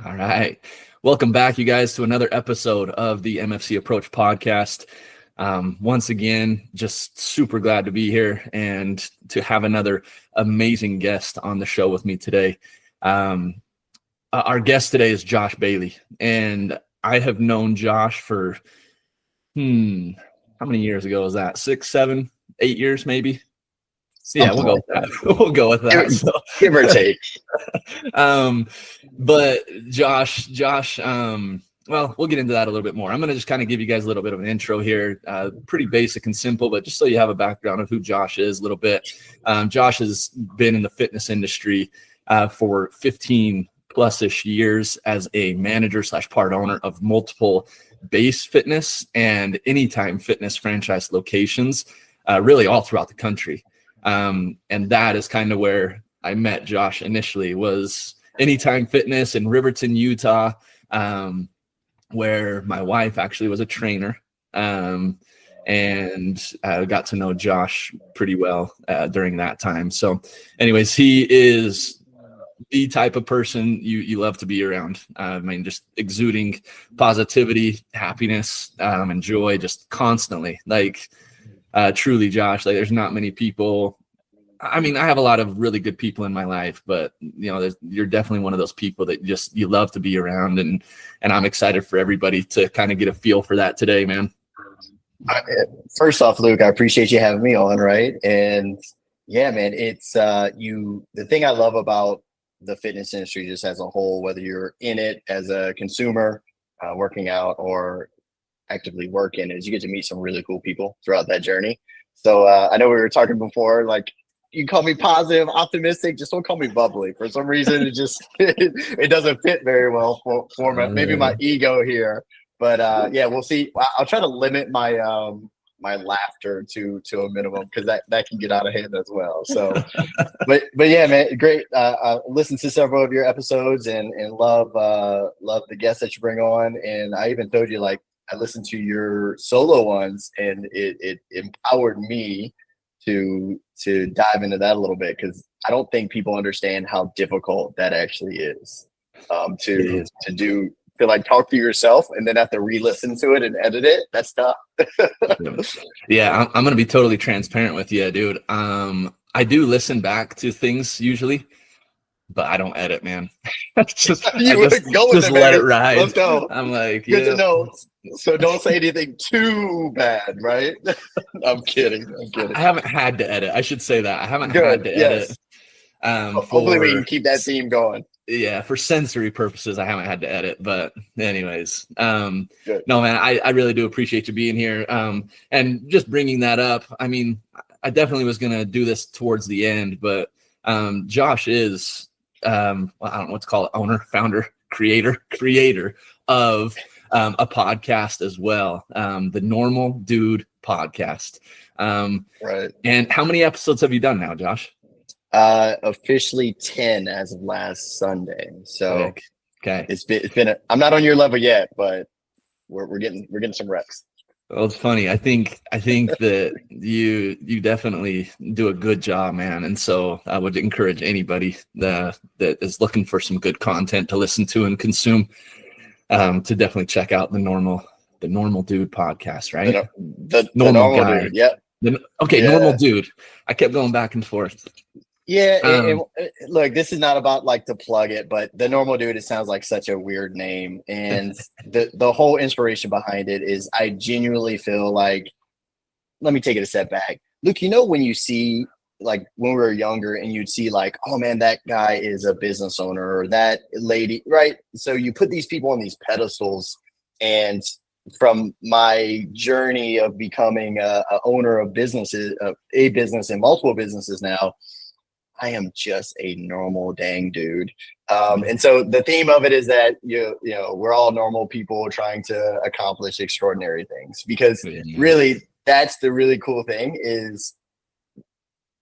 All right. Welcome back, you guys, to another episode of the MFC Approach podcast. Once again, just super glad to be here and to have another amazing guest on the show with me today. Our guest today is Josh Bailey, and I have known Josh for, how many years ago was that? 6, 7, 8 years, maybe? Yeah, we'll go with that. We'll go with that. So, give or take. But Josh, well, we'll get into that a little bit more. I'm going to just kind of give you guys a little bit of an intro here, pretty basic and simple, but just so you have a background of who Josh is a little bit. Josh has been in the fitness industry for 15 plus-ish years as a manager / part owner of multiple Base Fitness and Anytime Fitness franchise locations, really all throughout the country. And that is kind of where I met Josh initially, was Anytime Fitness in Riverton, Utah, where my wife actually was a trainer, and got to know Josh pretty well during that time. So anyways, he is the type of person you love to be around. I mean, just exuding positivity, happiness, and joy just constantly. Like, truly, Josh, like there's not many people. I mean, I have a lot of really good people in my life, but you're definitely one of those people that you love to be around, and I'm excited for everybody to kind of get a feel for that today, man. First off, Luke, I appreciate you having me on, right? And yeah, man, it's the thing I love about the fitness industry just as a whole, whether you're in it as a consumer, working out, or actively working, is you get to meet some really cool people throughout that journey. So I know we were talking before, like, you can call me positive, optimistic, just don't call me bubbly. For some reason, it just it doesn't fit very well for maybe my ego here. But yeah, we'll see. I'll try to limit my my laughter to a minimum, because that can get out of hand as well. So, but yeah, man, great. I listened to several of your episodes and love the guests that you bring on. And I even told you, like, I listened to your solo ones, and it empowered me to dive into that a little bit, because I don't think people understand how difficult that actually is. To like talk to yourself and then have to re-listen to it and edit it. That's tough. Yeah, I'm gonna be totally transparent with you, dude. I do listen back to things usually, but I don't edit, man. just let it ride. Let's go. I'm like, good to know. So don't say anything too bad, right? I'm kidding. I haven't had to edit. I should say that. I haven't had to edit. Hopefully we can keep that theme going. Yeah, for sensory purposes, I haven't had to edit. But anyways, no, man, I really do appreciate you being here. And just bringing that up. I mean, I definitely was going to do this towards the end, but Josh is, well, I don't know what to call it, owner, founder, creator of a podcast as well, the Normal Dude podcast. Right. And how many episodes have you done now, Josh? Officially 10 as of last Sunday. So okay, it's been I'm not on your level yet, but we're getting some reps. Well, it's funny. I think that you definitely do a good job, man. And so I would encourage anybody that is looking for some good content to listen to and consume, to definitely check out the Normal Dude podcast, right? The normal guy. Dude. Yep. Normal Dude. I kept going back and forth. Yeah, look, this is not about like to plug it, but the Normal Dude, it sounds like such a weird name. And the whole inspiration behind it is I genuinely feel like, let me take it a step back. Luke, when you see, like, when we were younger and you'd see like, oh man, that guy is a business owner, or that lady, right? So you put these people on these pedestals, and from my journey of becoming a owner of businesses, a business and multiple businesses now, I am just a normal dang dude. And so the theme of it is that, we're all normal people trying to accomplish extraordinary things, because really that's the really cool thing, is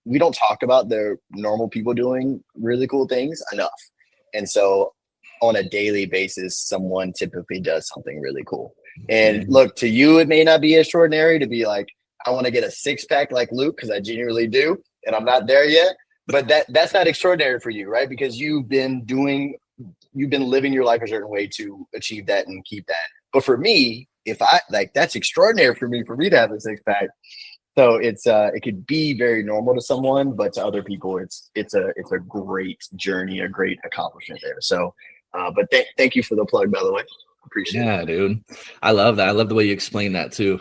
we don't talk about the normal people doing really cool things enough. And so on a daily basis, someone typically does something really cool. And look, to you, it may not be extraordinary to be like, I want to get a 6-pack like Luke, because I genuinely do, and I'm not there yet. But that's not extraordinary for you, right? Because you've been doing you've been living your life a certain way to achieve that and keep that. But for me, if I like, that's extraordinary for me to have a six pack. So it could be very normal to someone, but to other people, it's a great journey, a great accomplishment there. So, but thank you for the plug, by the way. Appreciate it. Yeah, dude. I love that. I love the way you explain that too.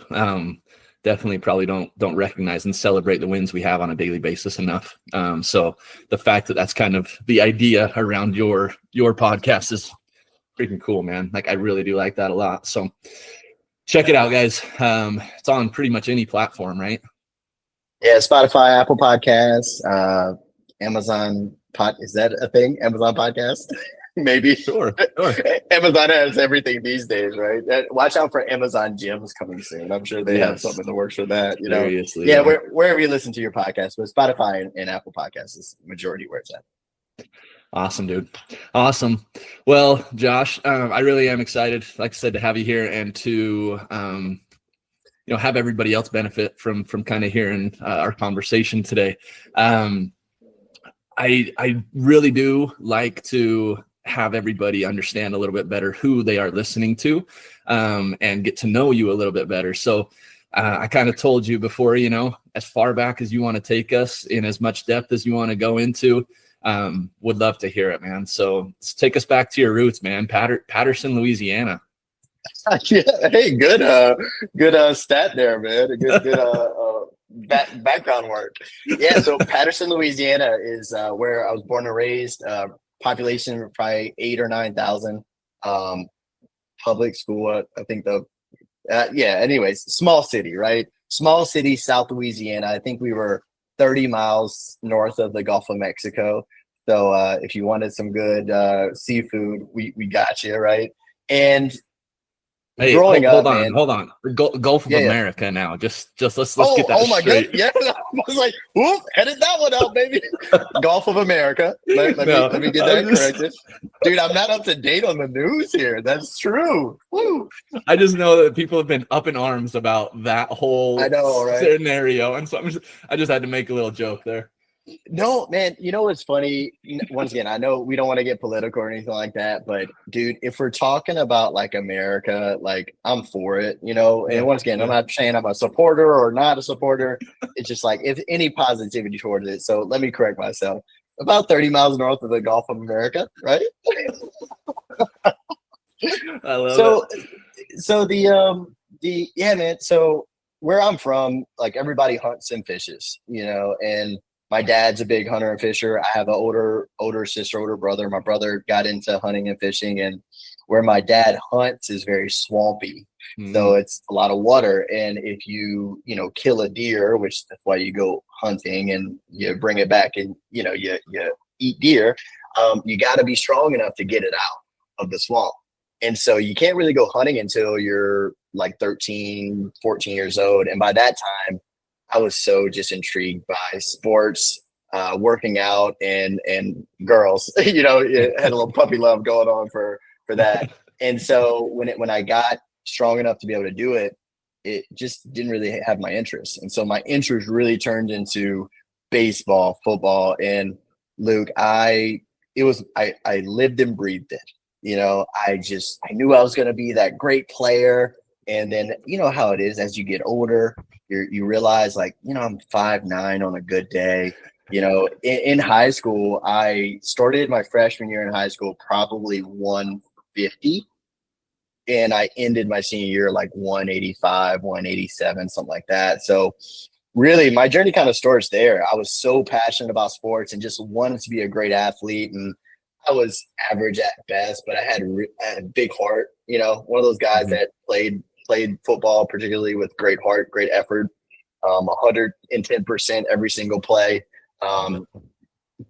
Definitely probably don't recognize and celebrate the wins we have on a daily basis enough. So the fact that that's kind of the idea around your podcast is freaking cool, man. Like I really do like that a lot. So check it out, guys. It's on pretty much any platform, right? Yeah, Spotify, Apple Podcasts, Amazon is that a thing? Amazon Podcast? Maybe. Sure. Amazon has everything these days, right? Watch out for Amazon gyms coming soon. I'm sure they have something in the works for that. You know, seriously, yeah. Wherever you listen to your podcast, but Spotify and Apple Podcasts is the majority where it's at. Awesome, dude. Awesome. Well, Josh, I really am excited, like I said, to have you here and to have everybody else benefit from kind of hearing our conversation today. I really do like to have everybody understand a little bit better who they are listening to, and get to know you a little bit better. So I kind of told you before, as far back as you want to take us, in as much depth as you want to go into, would love to hear it, man. So let's take us back to your roots, man. Patterson, Louisiana. Yeah, hey, good stat there, man. A good background work. Yeah, so Patterson, Louisiana is where I was born and raised. Population of probably 8,000 or 9,000. Public school, I think anyways, small city, right? Small city, South Louisiana. I think we were 30 miles north of the Gulf of Mexico. So if you wanted some good seafood, we got you, right? And hey, growing hold up, on, man, hold on. Gulf of America now. Just let's get that straight. God. Yeah, I was like, whoop, edit that one out, baby. Gulf of America. Let me get that corrected. Dude, I'm not up to date on the news here. That's true. Woo. I just know that people have been up in arms about that whole scenario, and so I just had to make a little joke there. No, man, you know what's funny? Once again, I know we don't want to get political or anything like that, but dude, if we're talking about like America, like I'm for it, and once again, I'm not saying I'm a supporter or not a supporter. It's just like if any positivity towards it. So let me correct myself. About 30 miles north of the Gulf of America, right? I love it. So man, so where I'm from, like everybody hunts and fishes, and my dad's a big hunter and fisher. I have an older sister, older brother. My brother got into hunting and fishing, and where my dad hunts is very swampy. So it's a lot of water. And if you kill a deer, which that's why you go hunting and you bring it back and, you eat deer, you got to be strong enough to get it out of the swamp. And so you can't really go hunting until you're like 13, 14 years old. And by that time, I was so just intrigued by sports, working out, and girls. Had a little puppy love going on for that. And so when I got strong enough to be able to do it, it just didn't really have my interest. And so my interest really turned into baseball, football, and Luke. I lived and breathed it. I knew I was going to be that great player. And then how it is as you get older. You realize like, I'm 5'9" on a good day. In high school, I started my freshman year in high school, probably 150. And I ended my senior year like 185, 187, something like that. So really my journey kind of starts there. I was so passionate about sports and just wanted to be a great athlete. And I was average at best, but I had a big heart, one of those guys that played football, particularly with great heart, great effort, 110% every single play.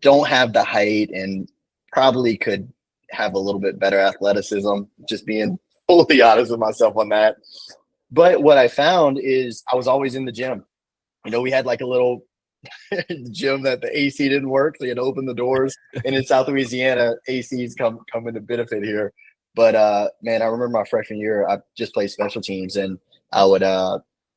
Don't have the height and probably could have a little bit better athleticism, just being fully honest with myself on that. But what I found is I was always in the gym. We had like a little gym that the AC didn't work. So you had to open the doors. And in South Louisiana, ACs come into benefit here. But man, I remember my freshman year, I just played special teams, and I would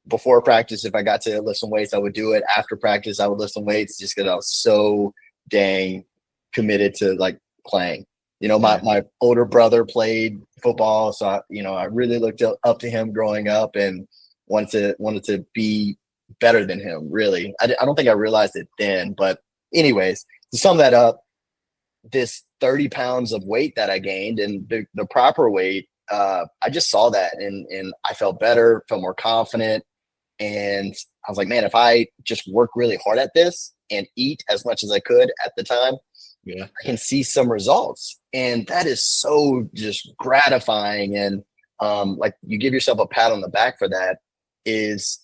before practice, if I got to lift some weights, I would do it. After practice, I would lift some weights just because I was so dang committed to like playing. My older brother played football, so I really looked up to him growing up and wanted to be better than him. Really, I don't think I realized it then, but anyways, to sum that up, this 30 pounds of weight that I gained and the proper weight, I just saw that and I felt better, felt more confident. And I was like, man, if I just work really hard at this and eat as much as I could at the time, Yeah. I can see some results. And that is so just gratifying. And like you give yourself a pat on the back for that. Is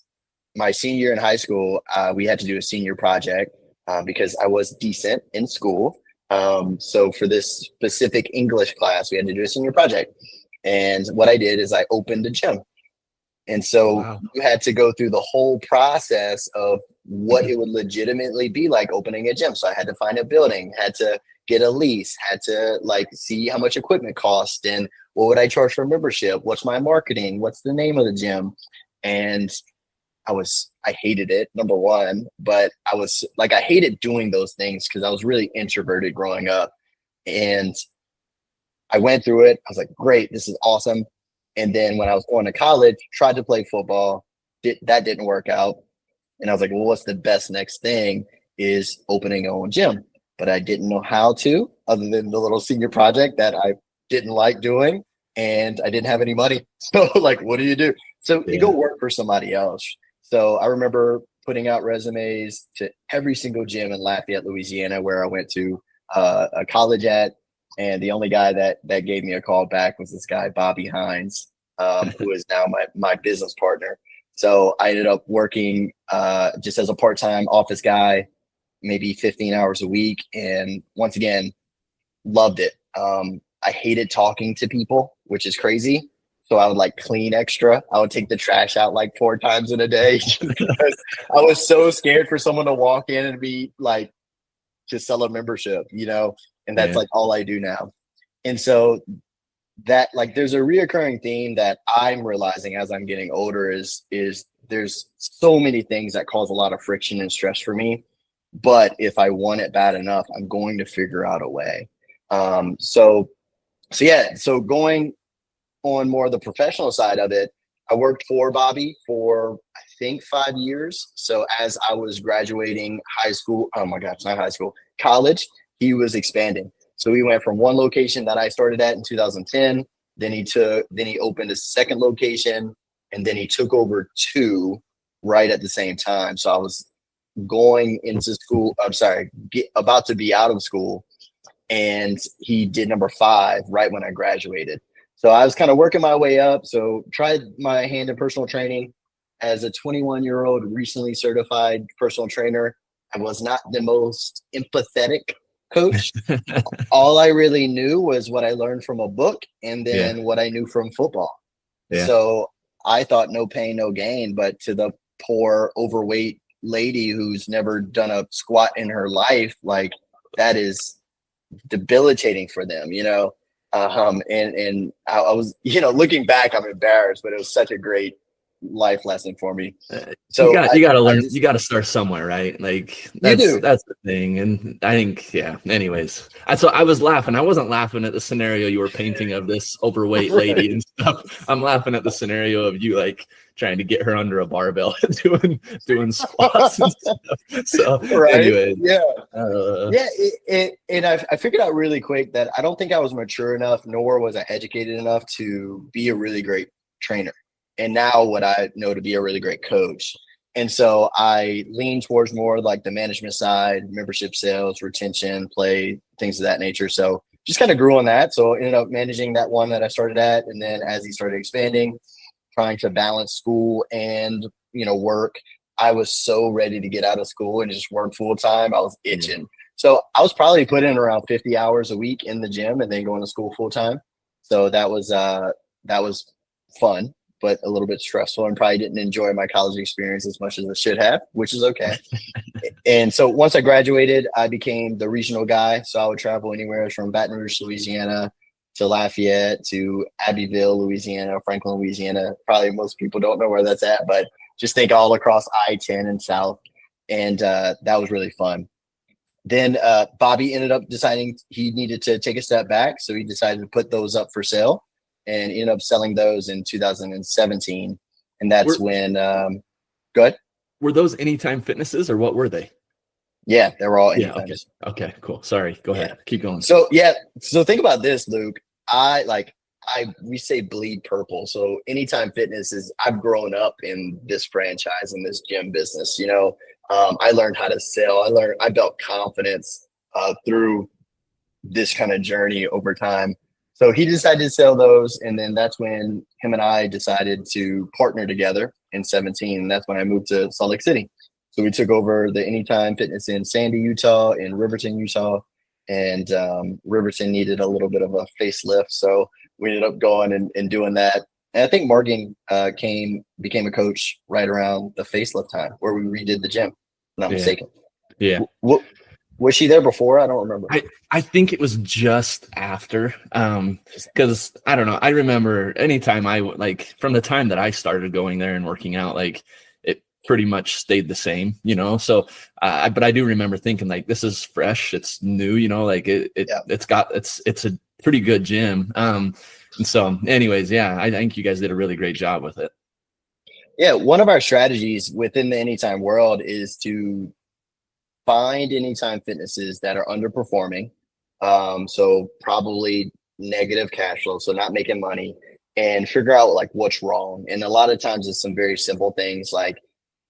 my senior year in high school, we had to do a senior project because I was decent in school. So for this specific English class, we had to do a senior project. And what I did is I opened a gym. And so Wow. you had to go through the whole process of what it would legitimately be like opening a gym. So I had to find a building, had to get a lease, had to like see how much equipment cost and what would I charge for membership? What's my marketing? What's the name of the gym? And I hated it, number one, but I hated doing those things because I was really introverted growing up. And I went through it. I was like, great, this is awesome. And then when I was going to college, tried to play football. That didn't work out. And I was like, well, what's the best next thing is opening our own gym. But I didn't know how to, other than the little senior project that I didn't like doing. And I didn't have any money. So like, what do you do? So you go work for somebody else. So I remember putting out resumes to every single gym in Lafayette, Louisiana, where I went to a college at. And the only guy that gave me a call back was this guy, Bobby Hines, who is now my business partner. So I ended up working just as a part-time office guy, maybe 15 hours a week. And once again, loved it. I hated talking to people, which is crazy. So I would like clean extra. I would take the trash out like 4 times in a day because I was so scared for someone to walk in and be like, to sell a membership, and that's like all I do now. And so that like there's a reoccurring theme that I'm realizing as I'm getting older is there's so many things that cause a lot of friction and stress for me. But if I want it bad enough, I'm going to figure out a way. So going on more of the professional side of it, I worked for Bobby for I think 5 years. So as I was graduating high school, oh my gosh, not high school, college, he was expanding. So we went from one location that I started at in 2010. Then he opened a second location, and then he took over 2 right at the same time. So I was going into school. I'm sorry, about to be out of school, and he did number 5 right when I graduated. So I was kind of working my way up. So tried my hand in personal training as a 21-year-old recently certified personal trainer. I was not the most empathetic coach. All I really knew was what I learned from a book and then what I knew from football. Yeah. So I thought no pain, no gain, but to the poor overweight lady who's never done a squat in her life, like that is debilitating for them, and I was, looking back, I'm embarrassed, but it was such a great life lesson for me. So you got to learn. You got to start somewhere, right? Like that's the thing. And I think, anyways, I was laughing. I wasn't laughing at the scenario you were painting of this overweight lady and stuff. I'm laughing at the scenario of you like trying to get her under a barbell doing squats and stuff. So anyway, and I figured out really quick that I don't think I was mature enough, nor was I educated enough to be a really great trainer. And now what I know to be a really great coach. And so I lean towards more like the management side, membership sales, retention, play, things of that nature. So just kind of grew on that. So I ended up managing that one that I started at. And then as he started expanding, trying to balance school and, work, I was so ready to get out of school and just work full time. I was itching. So I was probably putting in around 50 hours a week in the gym and then going to school full time. So that was fun, but a little bit stressful, and probably didn't enjoy my college experience as much as I should have, which is okay. And so once I graduated, I became the regional guy. So I would travel anywhere from Baton Rouge, Louisiana, to Lafayette, to Abbeville, Louisiana, Franklin, Louisiana. Probably most people don't know where that's at, but just think all across I-10 and South. And that was really fun. Then Bobby ended up deciding he needed to take a step back, so he decided to put those up for sale, and ended up selling those in 2017. And that's Were, when, go ahead. were those Anytime Fitnesses or what were they? Yeah, they were all Yeah. Anytime. Okay. Cool. Sorry. Go ahead. Keep going. So think about this, Luke. We say bleed purple. So Anytime Fitness is, I've grown up in this franchise, in this gym business. I learned how to sell. I built confidence through this kind of journey over time. So he decided to sell those, and then that's when him and I decided to partner together in 17. And that's when I moved to Salt Lake City. So we took over the Anytime Fitness in Sandy, Utah, in Riverton, Utah, and Riverton needed a little bit of a facelift. So we ended up going and doing that. And I think Morgan became a coach right around the facelift time, where we redid the gym, if I'm not mistaken. Yeah. Was she there before? I don't remember. I think it was just after, because I don't know. I remember anytime from the time that I started going there and working out, like it pretty much stayed the same, So, but I do remember thinking like, this is fresh, it's new, like it's a pretty good gym. And so, anyways, yeah, I think you guys did a really great job with it. Yeah, one of our strategies within the Anytime world is to find Anytime Fitnesses that are underperforming, so probably negative cash flow, so not making money, and figure out like what's wrong. And a lot of times it's some very simple things, like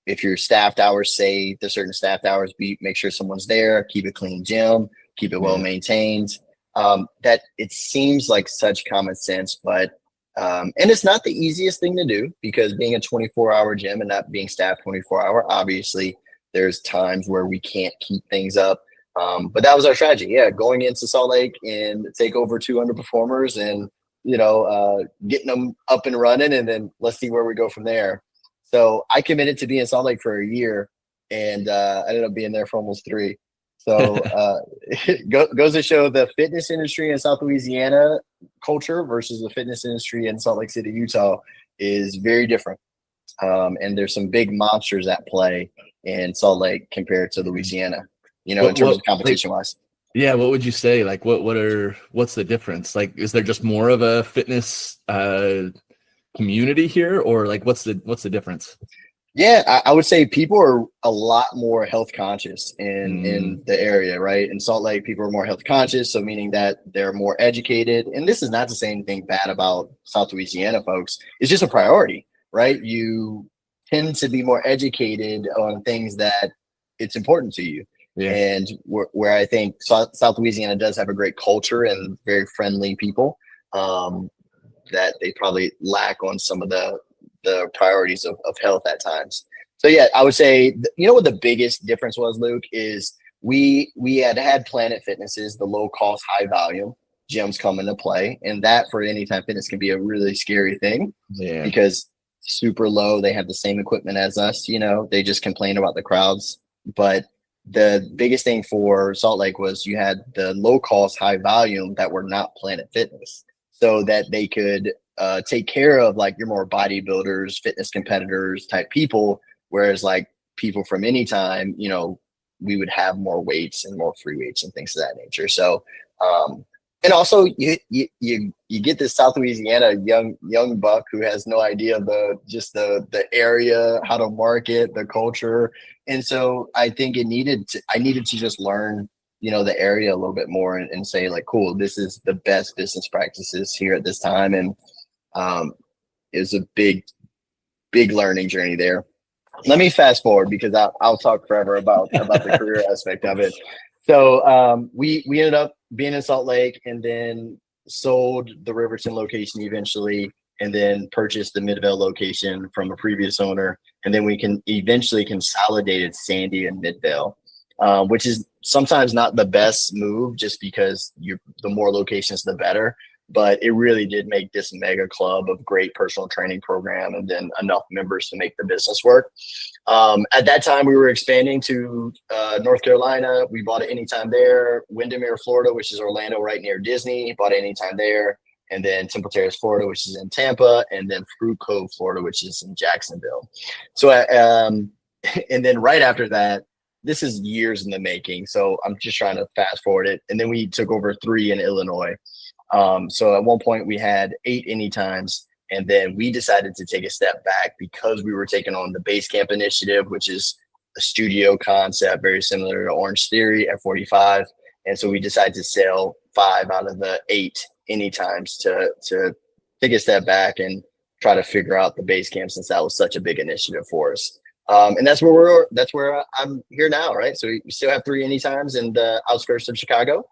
if your staffed hours, say the certain staffed hours, make sure someone's there, keep a clean gym, keep it well maintained. That it seems like such common sense, but and it's not the easiest thing to do, because being a 24-hour gym and not being staffed 24-hour, obviously there's times where we can't keep things up. But that was our strategy. Yeah, going into Salt Lake and take over 2 underperformers and, getting them up and running, and then let's see where we go from there. So I committed to be in Salt Lake for a year, and I ended up being there for almost 3. So it goes to show the fitness industry in South Louisiana culture versus the fitness industry in Salt Lake City, Utah is very different. And there's some big monsters at play in Salt Lake compared to Louisiana, in terms of competition wise. Yeah. What would you say? Like, what's the difference? Like, is there just more of a fitness community here, or like, what's the difference? Yeah, I would say people are a lot more health conscious in the area, right? In Salt Lake, people are more health conscious, so meaning that they're more educated. And this is not to say anything bad about South Louisiana folks. It's just a priority, right? You tend to be more educated on things that it's important to you. Yeah. And where I think South Louisiana does have a great culture and very friendly people, that they probably lack on some of the priorities of health at times. So yeah, I would say, what the biggest difference was, Luke, is we had Planet Fitnesses, the low cost, high volume gyms come into play. And that for Anytime Fitness can be a really scary thing, because super low, they have the same equipment as us, they just complain about the crowds. But the biggest thing for Salt Lake was you had the low cost, high volume that were not Planet Fitness, so that they could take care of like your more bodybuilders, fitness competitors type people, whereas like people from Anytime, we would have more weights and more free weights and things of that nature. So and also you get this South Louisiana young buck who has no idea of the area, how to market, the culture. And so I think I needed to just learn the area a little bit more and say like, cool, this is the best business practices here at this time. And it was a big learning journey there. Let me fast forward, because I'll talk forever about the career aspect of it. So we ended up being in Salt Lake, and then sold the Riverton location eventually, and then purchased the Midvale location from a previous owner. And then we can eventually consolidated Sandy and Midvale, which is sometimes not the best move, just because the more locations, the better. But it really did make this mega club of great personal training program, and then enough members to make the business work. At that time, we were expanding to North Carolina. We bought it Anytime there. Windermere, Florida, which is Orlando, right near Disney, bought it Anytime there. And then Temple Terrace, Florida, which is in Tampa, and then Fruit Cove, Florida, which is in Jacksonville. So, and then right after that, this is years in the making. So I'm just trying to fast forward it. And then we took over 3 in Illinois. So at one point we had 8 anytimes, and then we decided to take a step back because we were taking on the Base Camp initiative, which is a studio concept very similar to Orange Theory at 45. And so we decided to sell 5 out of the 8 anytimes to take a step back and try to figure out the Base Camp, since that was such a big initiative for us. And that's where I'm here now, right? So we still have 3 anytimes in the outskirts of Chicago,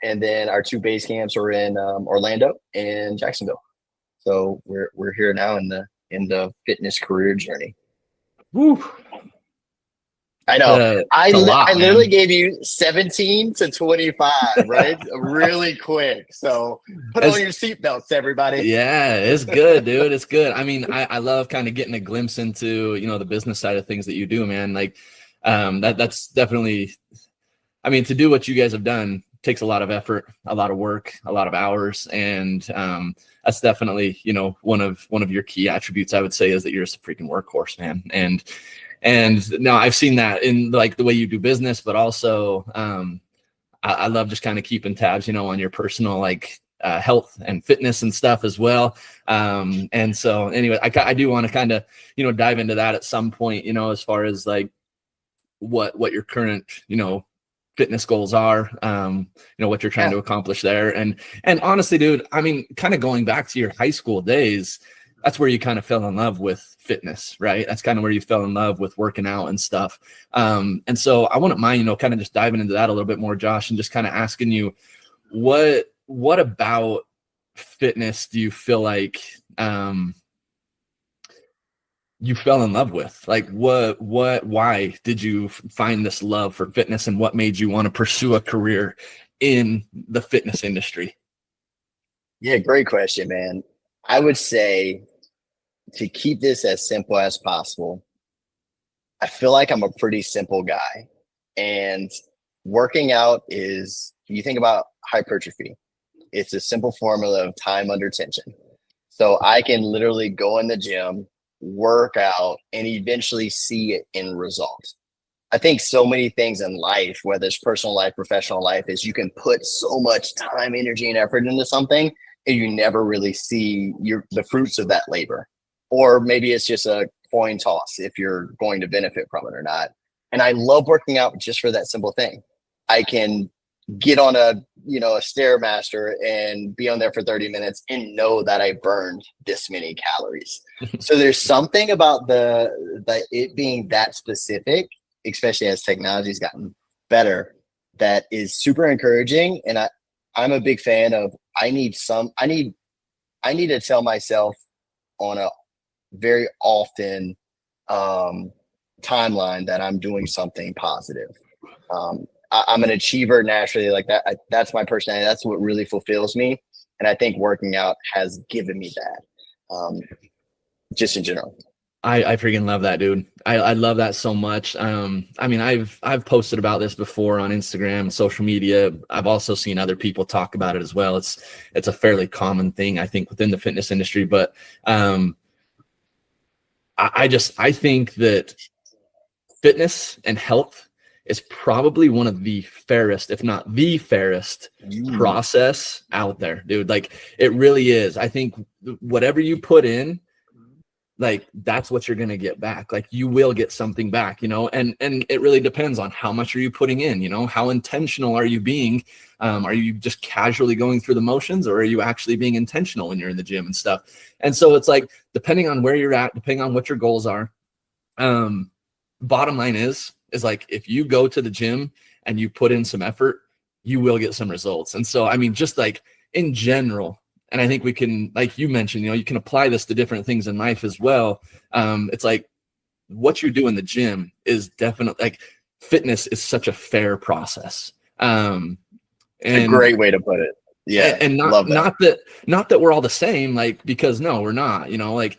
and then our 2 base camps are in Orlando and Jacksonville. So we're here now in the fitness career journey. Woo. I know. I literally man. gave you 17 to 25, right? Really quick. So put on your seatbelts, everybody. Yeah, it's good, dude. It's good. I mean, I love kind of getting a glimpse into, the business side of things that you do, man. Like, that's definitely, I mean, to do what you guys have done takes a lot of effort, a lot of work, a lot of hours. And that's definitely, one of your key attributes, I would say, is that you're just a freaking workhorse, man. And now I've seen that in like the way you do business, but also I love just kind of keeping tabs, on your personal like health and fitness and stuff as well. And so anyway, I do want to kind of, dive into that at some point, as far as like what your current, fitness goals are, what you're trying to accomplish there. And honestly, dude, I mean, kind of going back to your high school days, that's where you kind of fell in love with fitness, right? That's kind of where you fell in love with working out and stuff. And so I wouldn't mind, kind of just diving into that a little bit more, Josh, and just kind of asking you, what about fitness do you feel like you fell in love with? Like why did you find this love for fitness, and what made you want to pursue a career in the fitness industry? Yeah, great question, man. I would say, to keep this as simple as possible, I feel like I'm a pretty simple guy, and working out is, you think about hypertrophy, it's a simple formula of time under tension. So I can literally go in the gym, work out, and eventually see it in results. I think so many things in life, whether it's personal life, professional life, is you can put so much time, energy, and effort into something, and you never really see the fruits of that labor. Or maybe it's just a coin toss if you're going to benefit from it or not. And I love working out just for that simple thing. I can get on a Stairmaster and be on there for 30 minutes and know that I burned this many calories. So there's something about it being that specific, especially as technology's gotten better, that is super encouraging. And I'm a big fan of, I need to tell myself on a very often timeline that I'm doing something positive. I'm an achiever naturally, like that. That's my personality. That's what really fulfills me. And I think working out has given me that, just in general. I freaking love that, dude. I love that so much. I mean, I've posted about this before on Instagram, social media. I've also seen other people talk about it as well. It's a fairly common thing, I think, within the fitness industry. But I think that fitness and health is probably one of the fairest, if not the fairest process out there, dude. Like, it really is. I think whatever you put in, like, that's what you're going to get back. Like, you will get something back, and it really depends on how much are you putting in, how intentional are you being? Are you just casually going through the motions, or are you actually being intentional when you're in the gym and stuff? And so it's like, depending on where you're at, depending on what your goals are, bottom line is like, if you go to the gym and you put in some effort, you will get some results. And so, I mean, just like in general, and I think we can, like you mentioned, you can apply this to different things in life as well. It's like, what you do in the gym is definitely, like, fitness is such a fair process. And a great way to put it. Yeah. And not that we're all the same, like, because no, we're not, like,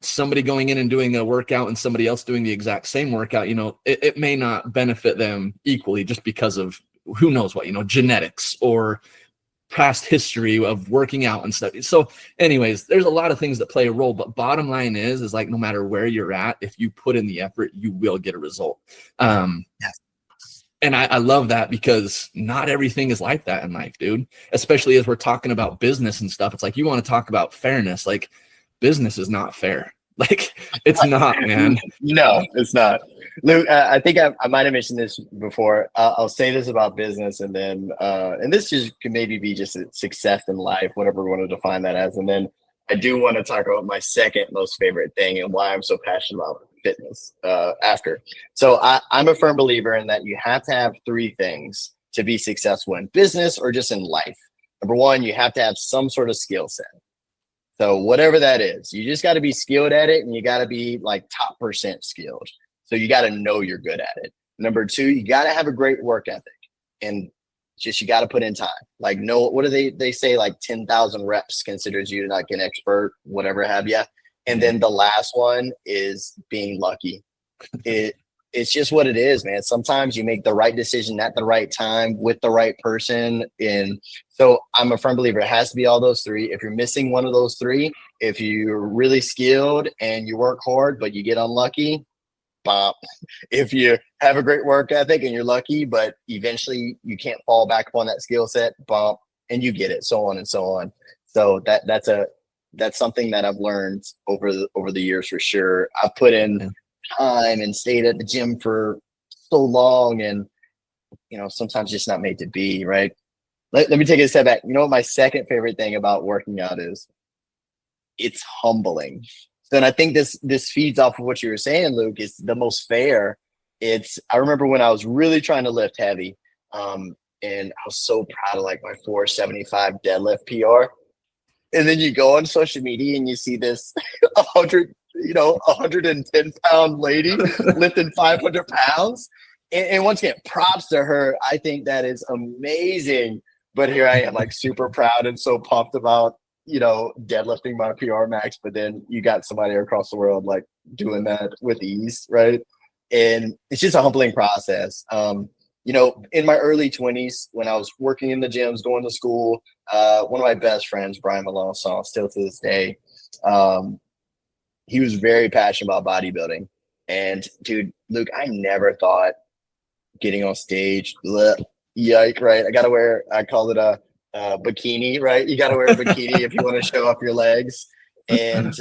somebody going in and doing a workout and somebody else doing the exact same workout, it may not benefit them equally, just because of who knows what, genetics or past history of working out and stuff. So anyways, there's a lot of things that play a role, but bottom line is like, no matter where you're at, if you put in the effort, you will get a result. And I love that, because not everything is like that in life, dude, especially as we're talking about business and stuff. It's like, you want to talk about fairness, like business is not fair. Like it's not, man. No, it's not. Luke, I think I might have mentioned this before. I'll say this about business, and then and this just can maybe be just a success in life, whatever we want to define that as. And then I do want to talk about my second most favorite thing and why I'm so passionate about fitness after. So I'm a firm believer in that you have to have three things to be successful in business or just in life. Number one, you have to have some sort of skill set. So whatever that is, you just got to be skilled at it, and you got to be like top % skilled. So you got to know you're good at it. Number two, you got to have a great work ethic, and just you got to put in time. Like, no, what do they say? Like 10,000 reps considers you like an expert, whatever have you. And then the last one is being lucky. It's just what it is, man. Sometimes you make the right decision at the right time with the right person. And so I'm a firm believer. It has to be all those three. If you're missing one of those three, if you're really skilled and you work hard, but you get unlucky, bump. If you have a great work ethic and you're lucky, but eventually you can't fall back upon that skill set, bump, and you get it, so on and so on. So that's something that I've learned over the years for sure. I've put in time and stayed at the gym for so long, and sometimes just not made to be, right? Let me take a step back. You know what my second favorite thing about working out is? It's humbling. So, and I think this feeds off of what you were saying, Luke. It's the most fair. I remember when I was really trying to lift heavy, and I was so proud of like my 475 deadlift PR. And then you go on social media and you see this 110-pound lady lifting 500 pounds. And once again, props to her. I think that is amazing. But here I am, like super proud and so pumped about, deadlifting my PR max. But then you got somebody across the world like doing that with ease, right? And it's just a humbling process. In my early 20s, when I was working in the gyms, going to school, one of my best friends, Brian Melanson, still to this day, he was very passionate about bodybuilding. And dude, Luke, I never thought getting on stage, yike, right? I call it a bikini, right? You got to wear a bikini if you want to show off your legs. And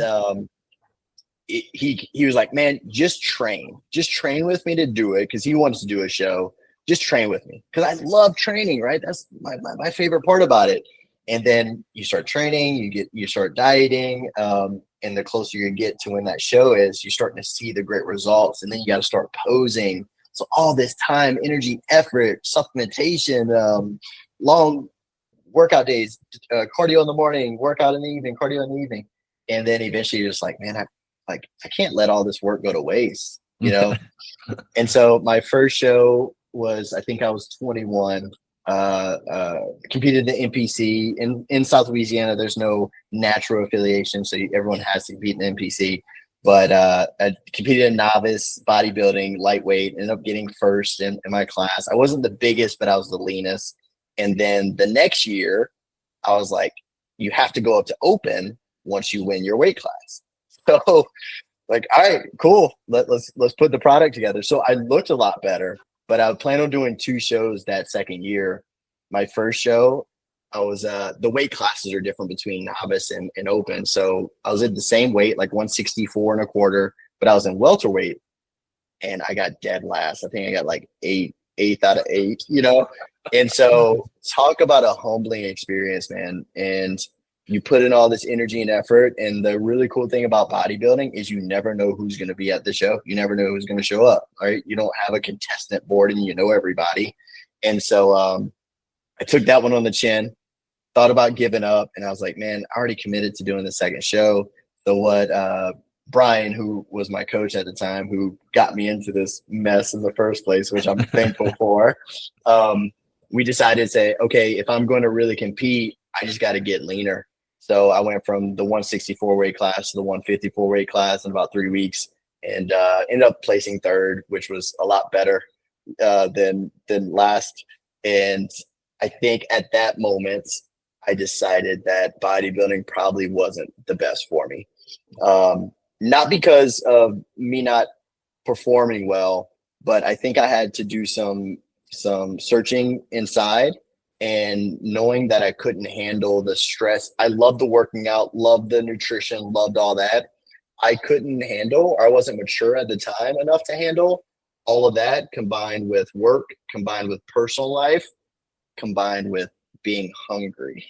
he was like, man, just train with me to do it, because he wants to do a show. Just train with me, because I love training, right? That's my favorite part about it. And then you start training, you start dieting, and the closer you get to when that show is, you're starting to see the great results. And then you got to start posing. So all this time, energy, effort, supplementation, long workout days, cardio in the morning, workout in the evening, cardio in the evening. And then eventually you're just like, man, I can't let all this work go to waste, And so my first show was, I think I was 21, competed in the NPC in South Louisiana. There's no natural affiliation, so everyone has to compete in the NPC. But I competed in novice bodybuilding, lightweight, ended up getting first in my class. I wasn't the biggest, but I was the leanest. And then the next year, I was like, you have to go up to open once you win your weight class. So like, all right, cool. Let's put the product together. So I looked a lot better, but I plan on doing 2 shows that second year. My first show, I was the weight classes are different between novice and open. So I was at the same weight, like 164 1/4, but I was in welterweight, and I got dead last. I think I got like eighth out of 8, And so talk about a humbling experience, man. And you put in all this energy and effort. And the really cool thing about bodybuilding is you never know who's going to be at the show. You never know who's going to show up, right? You don't have a contestant board and you know everybody. And so I took that one on the chin, thought about giving up. And I was like, man, I already committed to doing the second show. So what Brian, who was my coach at the time, who got me into this mess in the first place, which I'm thankful for, we decided to say, okay, if I'm going to really compete, I just got to get leaner. So I went from the 164 weight class to the 154 weight class in about 3 weeks, and ended up placing third, which was a lot better than last. And I think at that moment, I decided that bodybuilding probably wasn't the best for me. Not because of me not performing well, but I think I had to do some searching inside and knowing that I couldn't handle the stress. I loved the working out, loved the nutrition, loved all that. I couldn't handle, or I wasn't mature at the time enough to handle all of that combined with work, combined with personal life, combined with being hungry,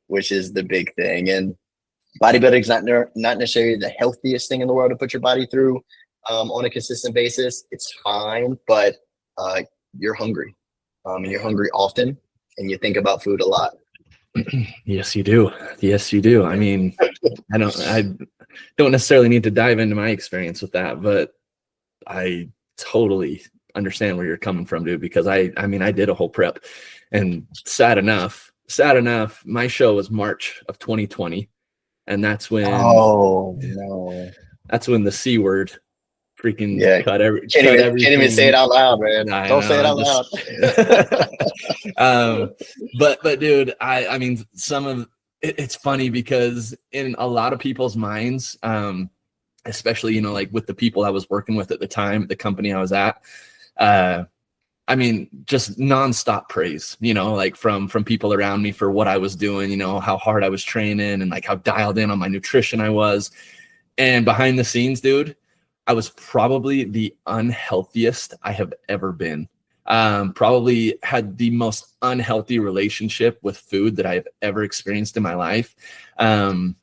which is the big thing. And bodybuilding is not necessarily the healthiest thing in the world to put your body through on a consistent basis. It's fine, but you're hungry, and you're hungry often, and you think about food a lot. Yes, you do. Yes, you do. I mean, I don't necessarily need to dive into my experience with that, but I totally understand where you're coming from, dude, because I mean, I did a whole prep, and sad enough, my show was March of 2020. And that's when, oh no, that's when the C word freaking cut everything. Can't even say it out loud, man. Don't say it out loud. But dude, I mean, it's funny because in a lot of people's minds, especially, you know, like with the people I was working with at the time, the company I was at, I mean, just nonstop praise, you know, like from people around me for what I was doing, you know, how hard I was training and like how dialed in on my nutrition I was. And behind the scenes, dude, I was probably the unhealthiest I have ever been. Probably had the most unhealthy relationship with food that I've ever experienced in my life. And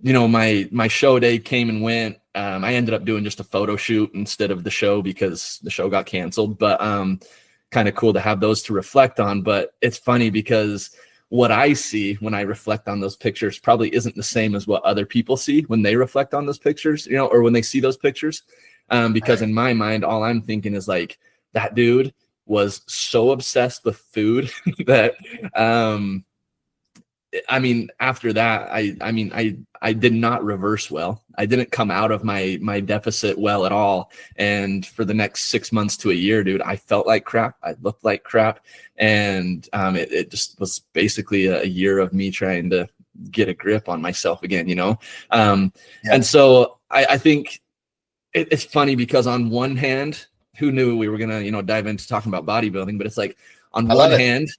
you know, my show day came and went. I ended up doing just a photo shoot instead of the show because the show got canceled, but kind of cool to have those to reflect on. But it's funny because what I see when I reflect on those pictures probably isn't the same as what other people see when they reflect on those pictures, you know, or when they see those pictures. Because in my mind, all I'm thinking is like, that dude was so obsessed with food that, I mean, after that, I did not reverse well. I didn't come out of my deficit well at all. And for the next 6 months to a year, dude, I felt like crap. I looked like crap. And it just was basically a year of me trying to get a grip on myself again, you know? And so I think it's funny because on one hand, who knew we were going to, you know, dive into talking about bodybuilding, but it's like on one hand,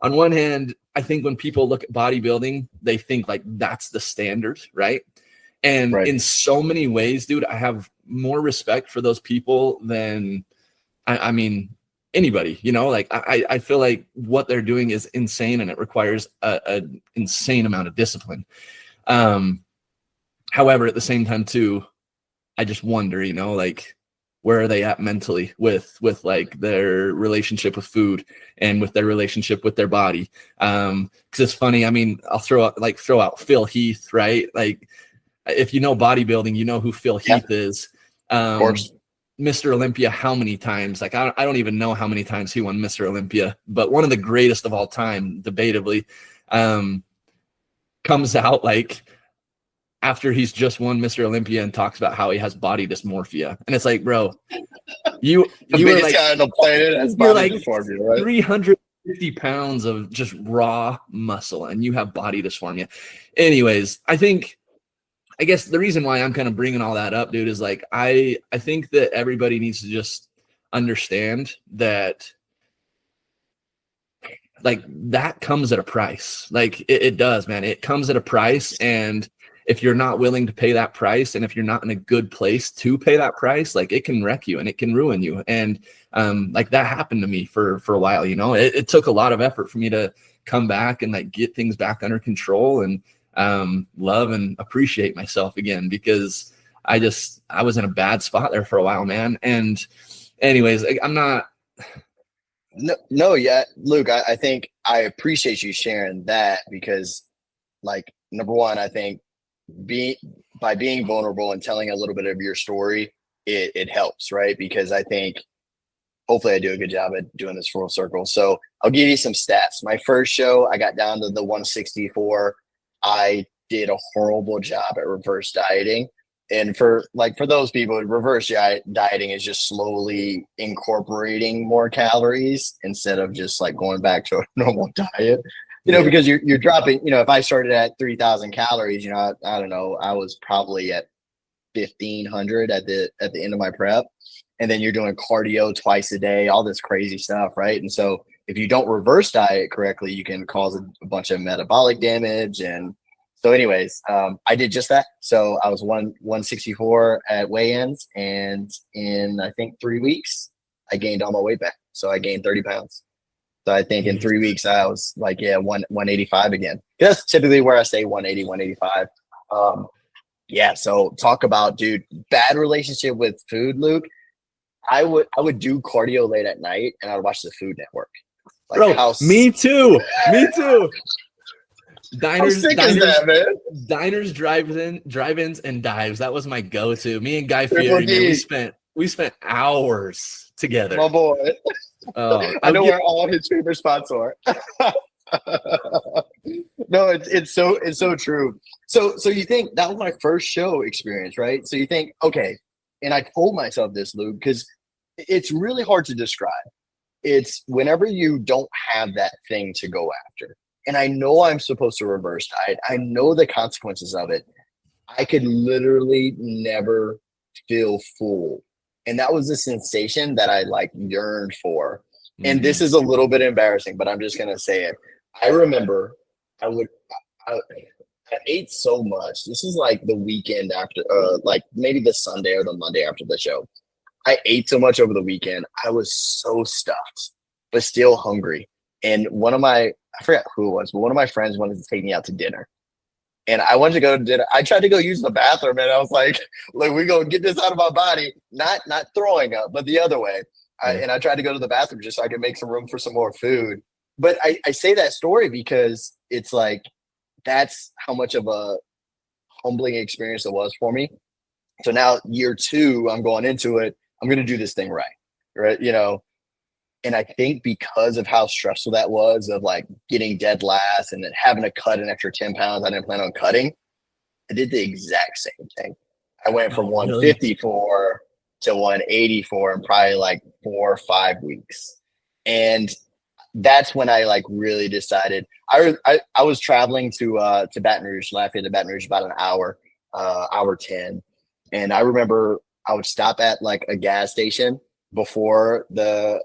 on one hand, I think when people look at bodybuilding, they think like that's the standard, right? And in so many ways, dude, I have more respect for those people than, I mean, anybody, you know, like I feel like what they're doing is insane and it requires an insane amount of discipline. However, at the same time too, I just wonder, you know, like, where are they at mentally with like their relationship with food and with their relationship with their body? Cause it's funny. I mean, I'll throw out Phil Heath, right? Like if you know bodybuilding, you know who Phil Heath is. Of course. Mr. Olympia, how many times? Like, I don't even know how many times he won Mr. Olympia, but one of the greatest of all time, debatably, comes out like, after he's just won Mr. Olympia and talks about how he has body dysmorphia. And it's like, bro, you were like, guy on the planet has body like dysmorphia, right? 350 pounds of just raw muscle and you have body dysmorphia. Anyways, I guess the reason why I'm kind of bringing all that up, dude, is like, I think that everybody needs to just understand that like that comes at a price. Like it does, man. It comes at a price. And if you're not willing to pay that price, and if you're not in a good place to pay that price, like it can wreck you and it can ruin you. And like that happened to me for a while, you know, it took a lot of effort for me to come back and like get things back under control and love and appreciate myself again, because I was in a bad spot there for a while, man. And anyways, I'm not. No, yeah, Luke, I think I appreciate you sharing that because like, number one, I think by being vulnerable and telling a little bit of your story, it helps, right? Because I think hopefully I do a good job at doing this full circle. So I'll give you some stats. My first show, I got down to the 164. I did a horrible job at reverse dieting. And for those people, reverse dieting is just slowly incorporating more calories instead of just like going back to a normal diet. Because you're dropping. If I started at 3,000 calories, I don't know, I was probably at 1,500 at the end of my prep, and then you're doing cardio twice a day, all this crazy stuff, right? And so if you don't reverse diet correctly, you can cause a bunch of metabolic damage. And so anyways, I did just that. So I was 164 at weigh-ins, and in I think 3 weeks I gained all my weight back. So I gained 30 pounds. So I think in 3 weeks I was like, 185 again. That's typically where I stay, 180, 185. So talk about, dude, bad relationship with food, Luke. I would do cardio late at night, and I would watch the Food Network. Like, bro, me too. Diners, how sick is that, man? Diners, drive-ins, and dives. That was my go-to. Me and Guy Fieri, man, we spent hours together. My boy. I know where all his favorite spots are. No, it's so true. So you think that was my first show experience, right? So you think, okay, and I told myself this, Luke, because it's really hard to describe. It's whenever you don't have that thing to go after. And I know I'm supposed to reverse diet. I know the consequences of it. I could literally never feel full. And that was a sensation that I like yearned for. And this is a little bit embarrassing, but I'm just going to say it. I remember I ate so much. This is like the weekend after, like maybe the Sunday or the Monday after the show. I ate so much over the weekend. I was so stuffed, but still hungry. And I forgot who it was, but one of my friends wanted to take me out to dinner. And I wanted to go to dinner. I tried to go use the bathroom, and I was like, look, we're going to get this out of my body. Not throwing up, but the other way. And I tried to go to the bathroom just so I could make some room for some more food. But I say that story because it's like, that's how much of a humbling experience it was for me. So now year 2, I'm going into it. I'm going to do this thing right. And I think because of how stressful that was, of like getting dead last and then having to cut an extra 10 pounds I didn't plan on cutting, I did the exact same thing. I went from 154 to 184 in probably like 4 or 5 weeks. And that's when I like really decided. I was traveling to Baton Rouge, Lafayette to Baton Rouge, about an hour 10. And I remember I would stop at like a gas station before the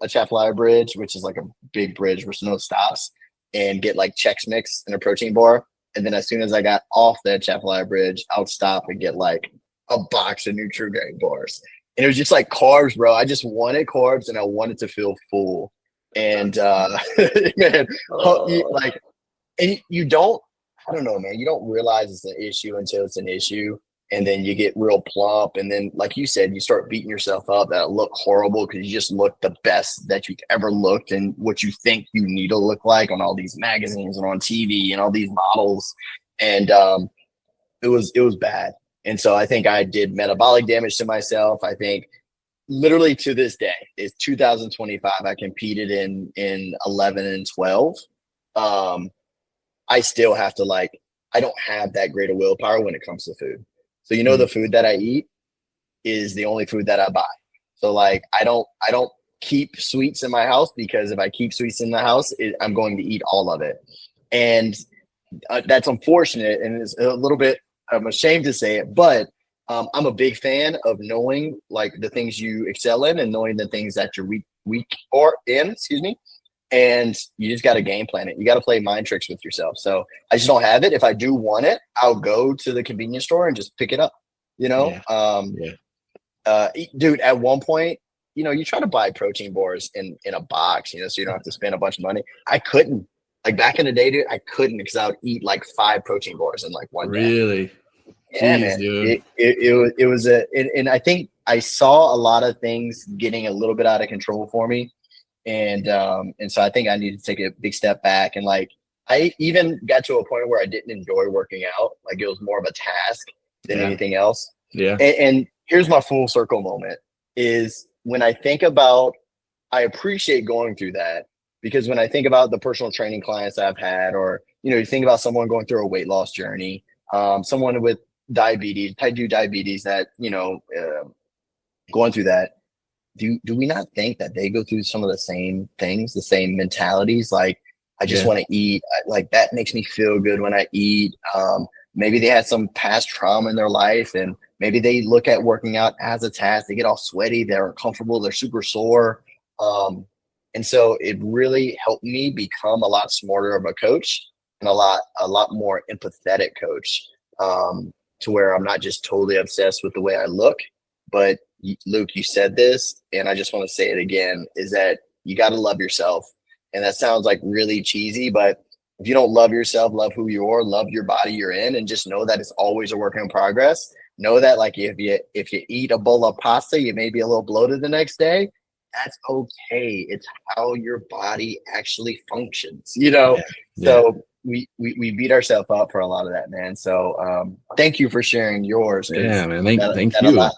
Atchafalaya Bridge, which is like a big bridge with no stops, and get like Chex Mix and a protein bar. And then as soon as I got off the Atchafalaya Bridge, I would stop and get like a box of Nutri-Grain bars. And it was just like carbs, bro. I just wanted carbs, and I wanted to feel full. And man, like, and you don't, I don't know, man, you don't realize it's an issue until it's an issue. And then you get real plump. And then, like you said, you start beating yourself up that it look horrible because you just look the best that you've ever looked and what you think you need to look like on all these magazines and on TV and all these models. And it was bad. And so I think I did metabolic damage to myself. I think literally to this day, it's 2025. I competed in 11 and 12. I still have to I don't have that great of willpower when it comes to food. So, the food that I eat is the only food that I buy. So I don't keep sweets in my house, because if I keep sweets in the house, I'm going to eat all of it. And that's unfortunate. And it's a little bit, I'm ashamed to say it, but I'm a big fan of knowing the things you excel in and knowing the things that you're weak or in, excuse me. And you just got to game plan it. You got to play mind tricks with yourself. So I just don't have it. If I do want it, I'll go to the convenience store and just pick it up, Dude, at one point, you try to buy protein bars in a box, so you don't have to spend a bunch of money. I couldn't. Back in the day, dude, I couldn't, because I would eat 5 protein bars in one day. Really? Yeah, man. Dude. It was and I think I saw a lot of things getting a little bit out of control for me. And so I think I need to take a big step back. And I even got to a point where I didn't enjoy working out. It was more of a task than anything else. Yeah. And here's my full circle moment is when I think about, I appreciate going through that, because when I think about the personal training clients I've had, or, you think about someone going through a weight loss journey, someone with diabetes, type 2 diabetes that, going through that, do we not think that they go through some of the same things, the same mentalities? Like, I just Yeah. want to eat. Like, that makes me feel good when I eat. Maybe they had some past trauma in their life, and maybe they look at working out as a task. They get all sweaty, they're uncomfortable, they're super sore. And so it really helped me become a lot smarter of a coach and a lot more empathetic coach. To where I'm not just totally obsessed with the way I look, but Luke, you said this, and I just want to say it again, is that you got to love yourself. And that sounds like really cheesy, but if you don't love yourself, love who you are, love your body you're in, and just know that it's always a work in progress. Know that, like, if you eat a bowl of pasta, you may be a little bloated the next day. That's okay. It's how your body actually functions, Yeah. So we beat ourselves up for a lot of that, man. So thank you for sharing yours, because Yeah, man. Thank that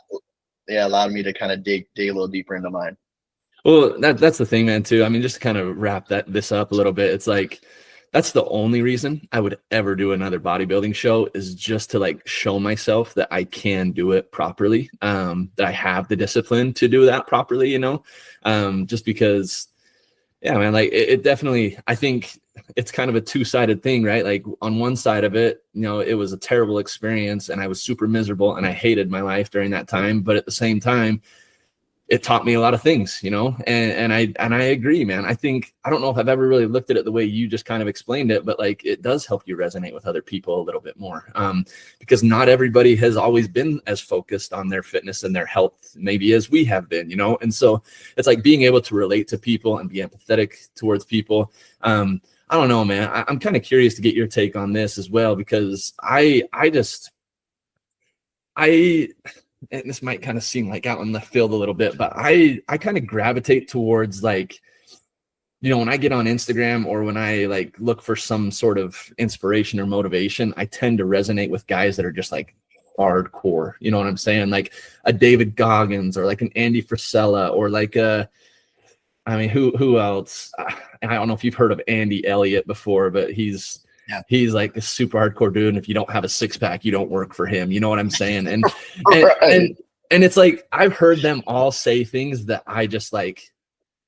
you. allowed me to kind of dig a little deeper into mine. Well, that's the thing, man, too. I mean, just to kind of wrap this up a little bit, it's like that's the only reason I would ever do another bodybuilding show, is just to like show myself that I can do it properly, that I have the discipline to do that properly, just because, yeah, man, like it definitely, I think it's kind of a two-sided thing, right? Like on one side of it, it was a terrible experience and I was super miserable and I hated my life during that time. But at the same time, it taught me a lot of things, and I agree, man. I don't know if I've ever really looked at it the way you just kind of explained it, but like it does help you resonate with other people a little bit more, because not everybody has always been as focused on their fitness and their health maybe as we have been, and so it's like being able to relate to people and be empathetic towards people. I don't know, man. I'm kind of curious to get your take on this as well, because and this might kind of seem like out in left field a little bit, but I kind of gravitate towards, like, when I get on Instagram or when I like look for some sort of inspiration or motivation, I tend to resonate with guys that are just like hardcore, you know what I'm saying? Like a David Goggins or like an Andy Frisella or like who else? I don't know if you've heard of Andy Elliott before, but he's like a super hardcore dude. And if you don't have a six pack, you don't work for him. You know what I'm saying? And, Right. and it's like, I've heard them all say things that I just like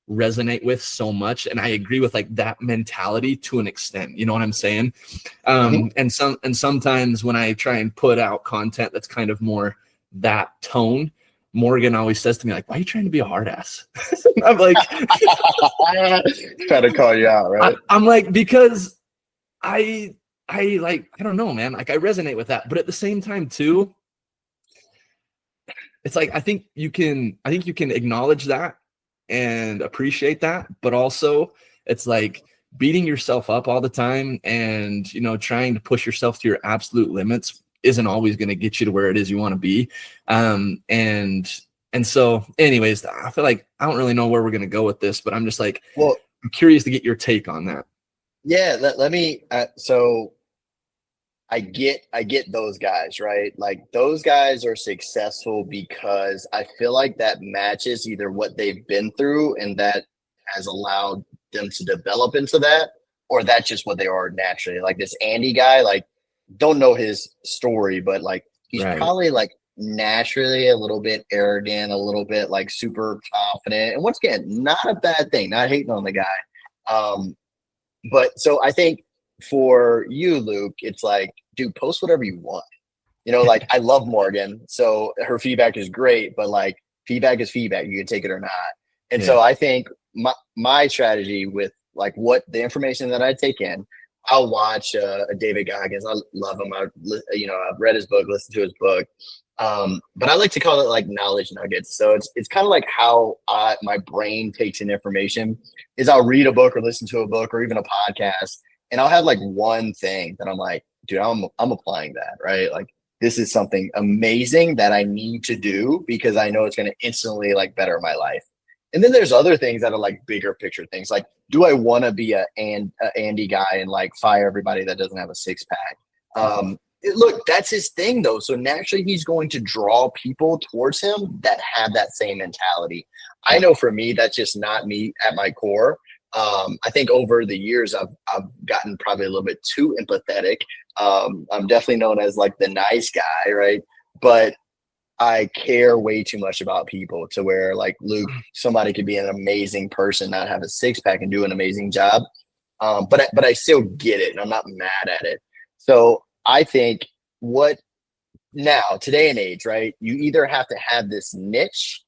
resonate with so much. And I agree with like that mentality to an extent, you know what I'm saying? And sometimes when I try and put out content that's kind of more that tone, Morgan always says to me, like, why are you trying to be a hard ass? I'm like, trying to call you out, right? I'm like, because I don't know, man. Like I resonate with that, but at the same time too, it's like, I think you can acknowledge that and appreciate that, but also it's like beating yourself up all the time and, trying to push yourself to your absolute limits isn't always going to get you to where it is you want to be. And so anyways, I feel like I don't really know where we're going to go with this, but I'm just like, well, I'm curious to get your take on that. Yeah, let me so I get those guys, right? Like those guys are successful because I feel like that matches either what they've been through and that has allowed them to develop into that, or that's just what they are naturally. Like this Andy guy, like don't know his story, but like he's Right. probably like naturally a little bit arrogant, a little bit like super confident. And once again, not a bad thing, not hating on the guy. But so I think for you, Luke, it's like, dude, post whatever you want. Like I love Morgan, so her feedback is great, but like feedback is feedback. You can take it or not. And so I think my strategy with like what the information that I take in, I'll watch a David Goggins. I love him. I've read his book, listened to his book. But I like to call it like knowledge nuggets. So it's kind of like how my brain takes in information is I'll read a book or listen to a book or even a podcast, and I'll have like one thing that I'm like, dude, I'm applying that, right? Like this is something amazing that I need to do because I know it's going to instantly like better my life. And then there's other things that are like bigger picture things. Like, do I want to be a Andy guy and like fire everybody that doesn't have a six pack? Look, that's his thing though. So naturally he's going to draw people towards him that have that same mentality. I know for me, that's just not me at my core. I think over the years, I've gotten probably a little bit too empathetic. I'm definitely known as like the nice guy, right? But I care way too much about people to where, like, Luke, somebody could be an amazing person, not have a six pack and do an amazing job. But I still get it and I'm not mad at it. So I think what now, today and age, right? You either have to have this niche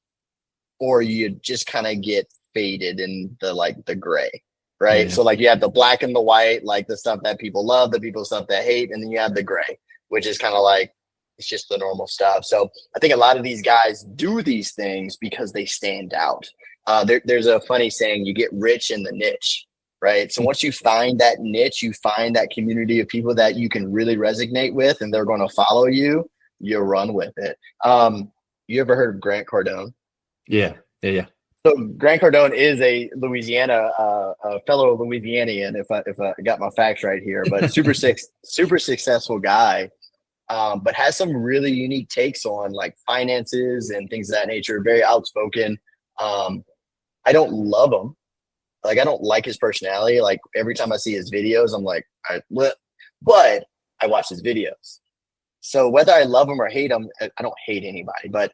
or you just kind of get faded in the like the gray, right? Yeah. So like you have the black and the white, like the stuff that people love, the people stuff that hate, and then you have the gray, which is kind of like it's just the normal stuff. So I think a lot of these guys do these things because they stand out. There's a funny saying: you get rich in the niche, right? So once you find that niche, you find that community of people that you can really resonate with, and they're going to follow you. You run with it. You ever heard of Grant Cardone? Yeah. So Grant Cardone is a Louisiana, a fellow Louisianian, if I got my facts right here, but super successful guy, but has some really unique takes on like finances and things of that nature. Very outspoken. I don't love him. Like I don't like his personality. Like every time I see his videos, I'm like, but I watch his videos. So whether I love him or hate him, I don't hate anybody, but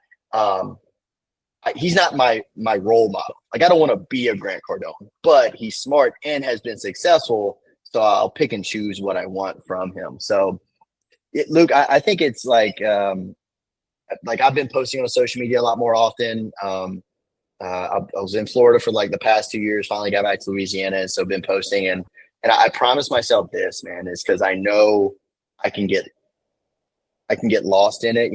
he's not my role model. Like I don't want to be a Grant Cardone, but he's smart and has been successful. So I'll pick and choose what I want from him. So Luke, I think it's like I've been posting on social media a lot more often. I was in Florida for like the past 2 years, finally got back to Louisiana. So been posting and I promised myself this, man, is because I know I can get lost in it,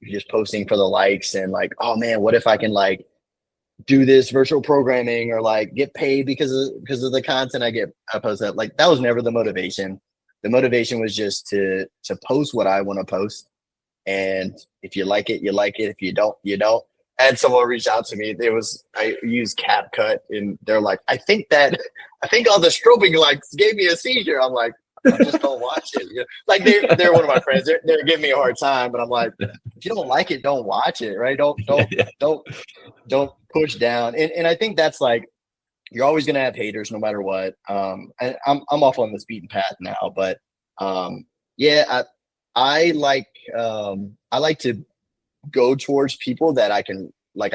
just posting for the likes and like, oh man, what if I can like do this virtual programming or like get paid because of the content I post that. Like that was never the motivation. The motivation was just to post what I want to post. And if you like it, you like it. If you don't, you don't. And someone reached out to me. I used CapCut and they're like, I think all the strobing lights gave me a seizure. I'm like, I just don't watch it. Like they're one of my friends. They're giving me a hard time, but I'm like, if you don't like it, don't watch it, right? Don't push down. And I think that's like you're always gonna have haters no matter what. And I'm off on this beaten path now, but yeah, I like to go towards people that I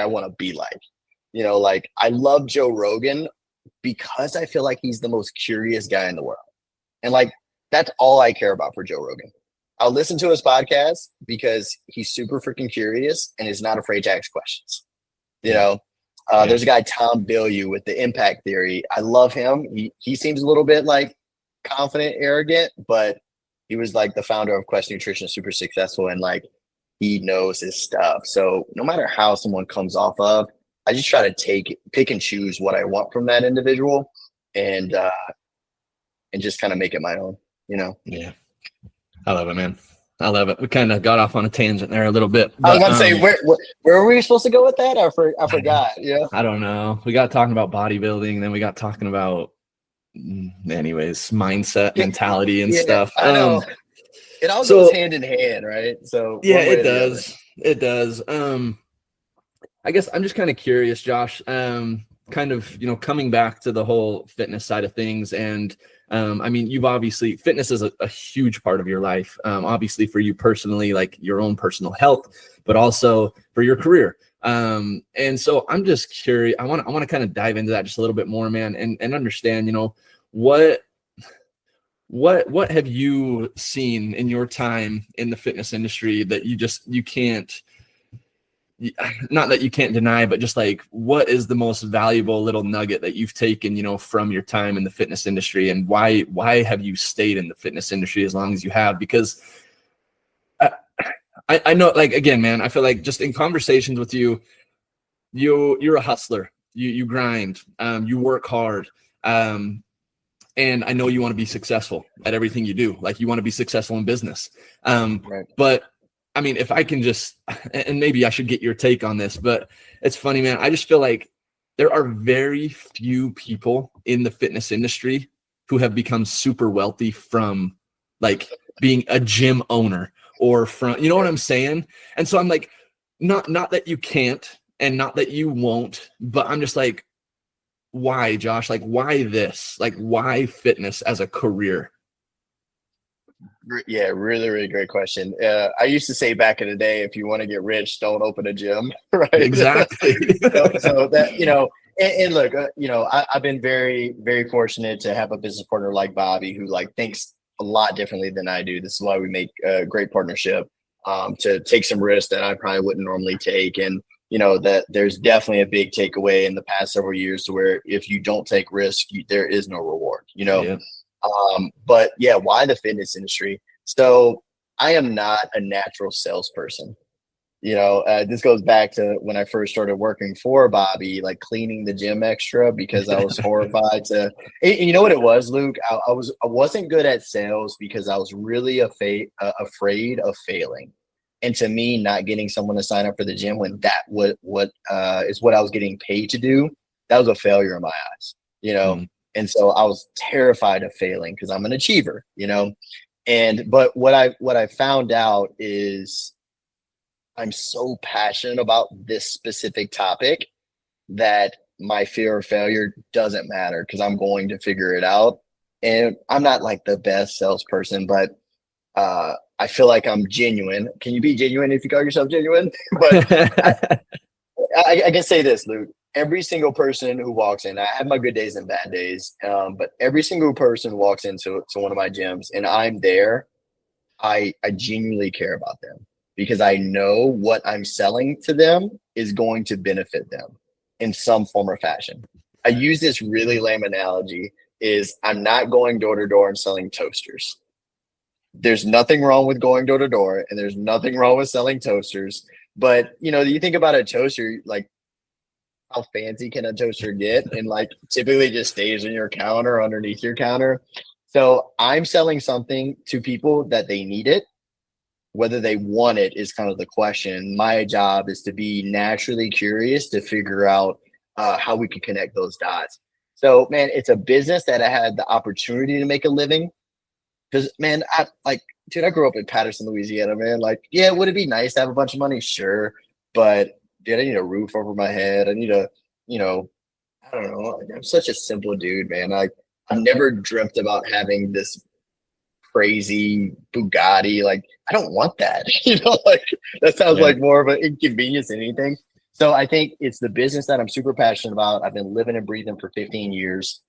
want to be like. Like I love Joe Rogan because I feel like he's the most curious guy in the world. And like, that's all I care about for Joe Rogan. I'll listen to his podcast because he's super freaking curious and is not afraid to ask questions. There's a guy, Tom Bilyeu, with the Impact Theory. I love him. He seems a little bit like confident, arrogant, but he was like the founder of Quest Nutrition, super successful, and like he knows his stuff. So no matter how someone comes off of, I just try to pick and choose what I want from that individual and just kind of make it my own, Yeah. I love it, man. I love it. We kind of got off on a tangent there a little bit. I was about to say, where were we supposed to go with that? I forgot. I don't know. We got talking about bodybuilding, then we got talking about, anyways, mindset, mentality, and stuff. I know. It all goes hand in hand, right? So yeah, it does. It does. I guess I'm just kind of curious, Josh. Kind of, coming back to the whole fitness side of things, and I mean, you've obviously, fitness is a huge part of your life, obviously for you personally, like your own personal health, but also for your career. And so I'm just curious, I want to kind of dive into that just a little bit more, man, and understand, what have you seen in your time in the fitness industry that you can't, not that you can't deny, but just like, what is the most valuable little nugget that you've taken, from your time in the fitness industry, and why have you stayed in the fitness industry as long as you have? Because I know, like, again, man, I feel like just in conversations with you, you're a hustler, you grind, you work hard. And I know you want to be successful at everything you do. Like you want to be successful in business. Right. But I mean, if I can just, and maybe I should get your take on this, but it's funny, man. I just feel like there are very few people in the fitness industry who have become super wealthy from like being a gym owner or from, you know what I'm saying? And so I'm like, not that you can't and not that you won't, but I'm just like, why, Josh? Like, why this? Like, why fitness as a career? Yeah, really, really great question. I used to say back in the day, if you want to get rich, don't open a gym, right? Exactly. So that, and look, I've been very, very fortunate to have a business partner like Bobby who like thinks a lot differently than I do. This is why we make a great partnership, to take some risks that I probably wouldn't normally take. And, that there's definitely a big takeaway in the past several years to where if you don't take risk, there is no reward, Yeah. But yeah, why the fitness industry? So I am not a natural salesperson. This goes back to when I first started working for Bobby, like cleaning the gym extra because I was horrified to. And you know what it was, Luke? I wasn't good at sales because I was really afraid of failing, and to me, not getting someone to sign up for the gym when that what is what I was getting paid to do, that was a failure in my eyes. Mm. And so I was terrified of failing because I'm an achiever. But what I found out is I'm so passionate about this specific topic that my fear of failure doesn't matter because I'm going to figure it out. And I'm not like the best salesperson, but I feel like I'm genuine. Can you be genuine if you call yourself genuine? But I can say this, Luke. Every single person who walks in, I have my good days and bad days, but every single person walks into one of my gyms and I'm there, I genuinely care about them because I know what I'm selling to them is going to benefit them in some form or fashion. I use this really lame analogy is I'm not going door to door and selling toasters. There's nothing wrong with going door to door and there's nothing wrong with selling toasters. But you think about a toaster, like how fancy can a toaster get? And like typically just stays on your counter underneath your counter. So I'm selling something to people that they need it. Whether they want it is kind of the question. My job is to be naturally curious to figure out how we can connect those dots. So, man, it's a business that I had the opportunity to make a living. Because, man, dude, I grew up in Patterson, Louisiana, man. Like, yeah, would it be nice to have a bunch of money? Sure. But, dude, I need a roof over my head. I need I don't know. Like, I'm such a simple dude, man. I've never dreamt about having this crazy Bugatti. Like, I don't want that. Like that sounds Yeah. like more of an inconvenience than anything. So I think it's the business that I'm super passionate about. I've been living and breathing for 15 years.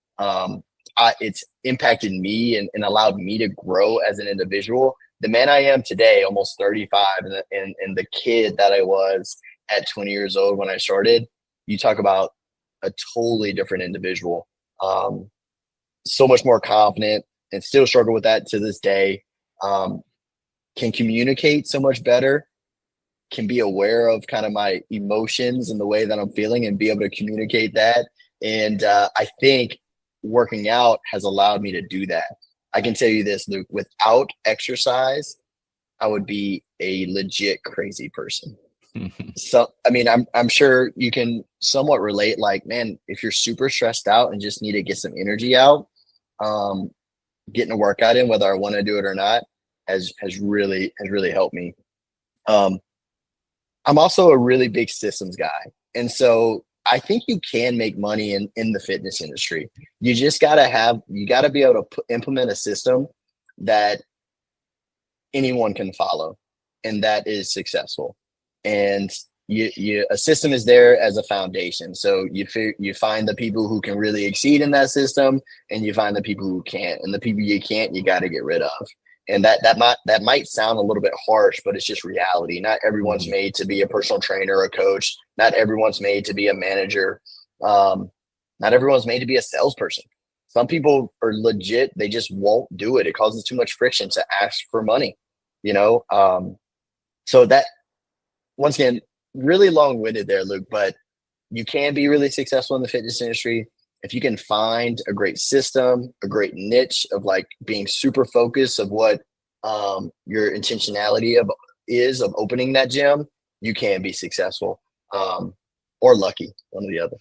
It's impacted me and allowed me to grow as an individual. The man I am today, almost 35, and the kid that I was at 20 years old when I started, you talk about a totally different individual. So much more confident and still struggle with that to this day. Can communicate so much better, can be aware of kind of my emotions and the way that I'm feeling and be able to communicate that. And I think working out has allowed me to do that. I can tell you this, Luke, without exercise, I would be a legit crazy person. So, I mean, I'm sure you can somewhat relate. Like, man, if you're super stressed out and just need to get some energy out, getting a workout in, whether I want to do it or not, has really helped me. I'm also a really big systems guy, and so I think you can make money in the fitness industry. You just gotta be able to implement a system that anyone can follow, and that is successful. And a system is there as a foundation. So you find the people who can really exceed in that system, and you find the people who can't. And the people you can't, you got to get rid of. And that might sound a little bit harsh, but it's just reality. Not everyone's made to be a personal trainer or a coach. Not everyone's made to be a manager. Not everyone's made to be a salesperson. Some people are legit; they just won't do it. It causes too much friction to ask for money. So that, once again, really long-winded there, Luke, but you can be really successful in the fitness industry if you can find a great system, a great niche of like being super focused of what your intentionality of opening that gym. You can be successful, or lucky, one or the other.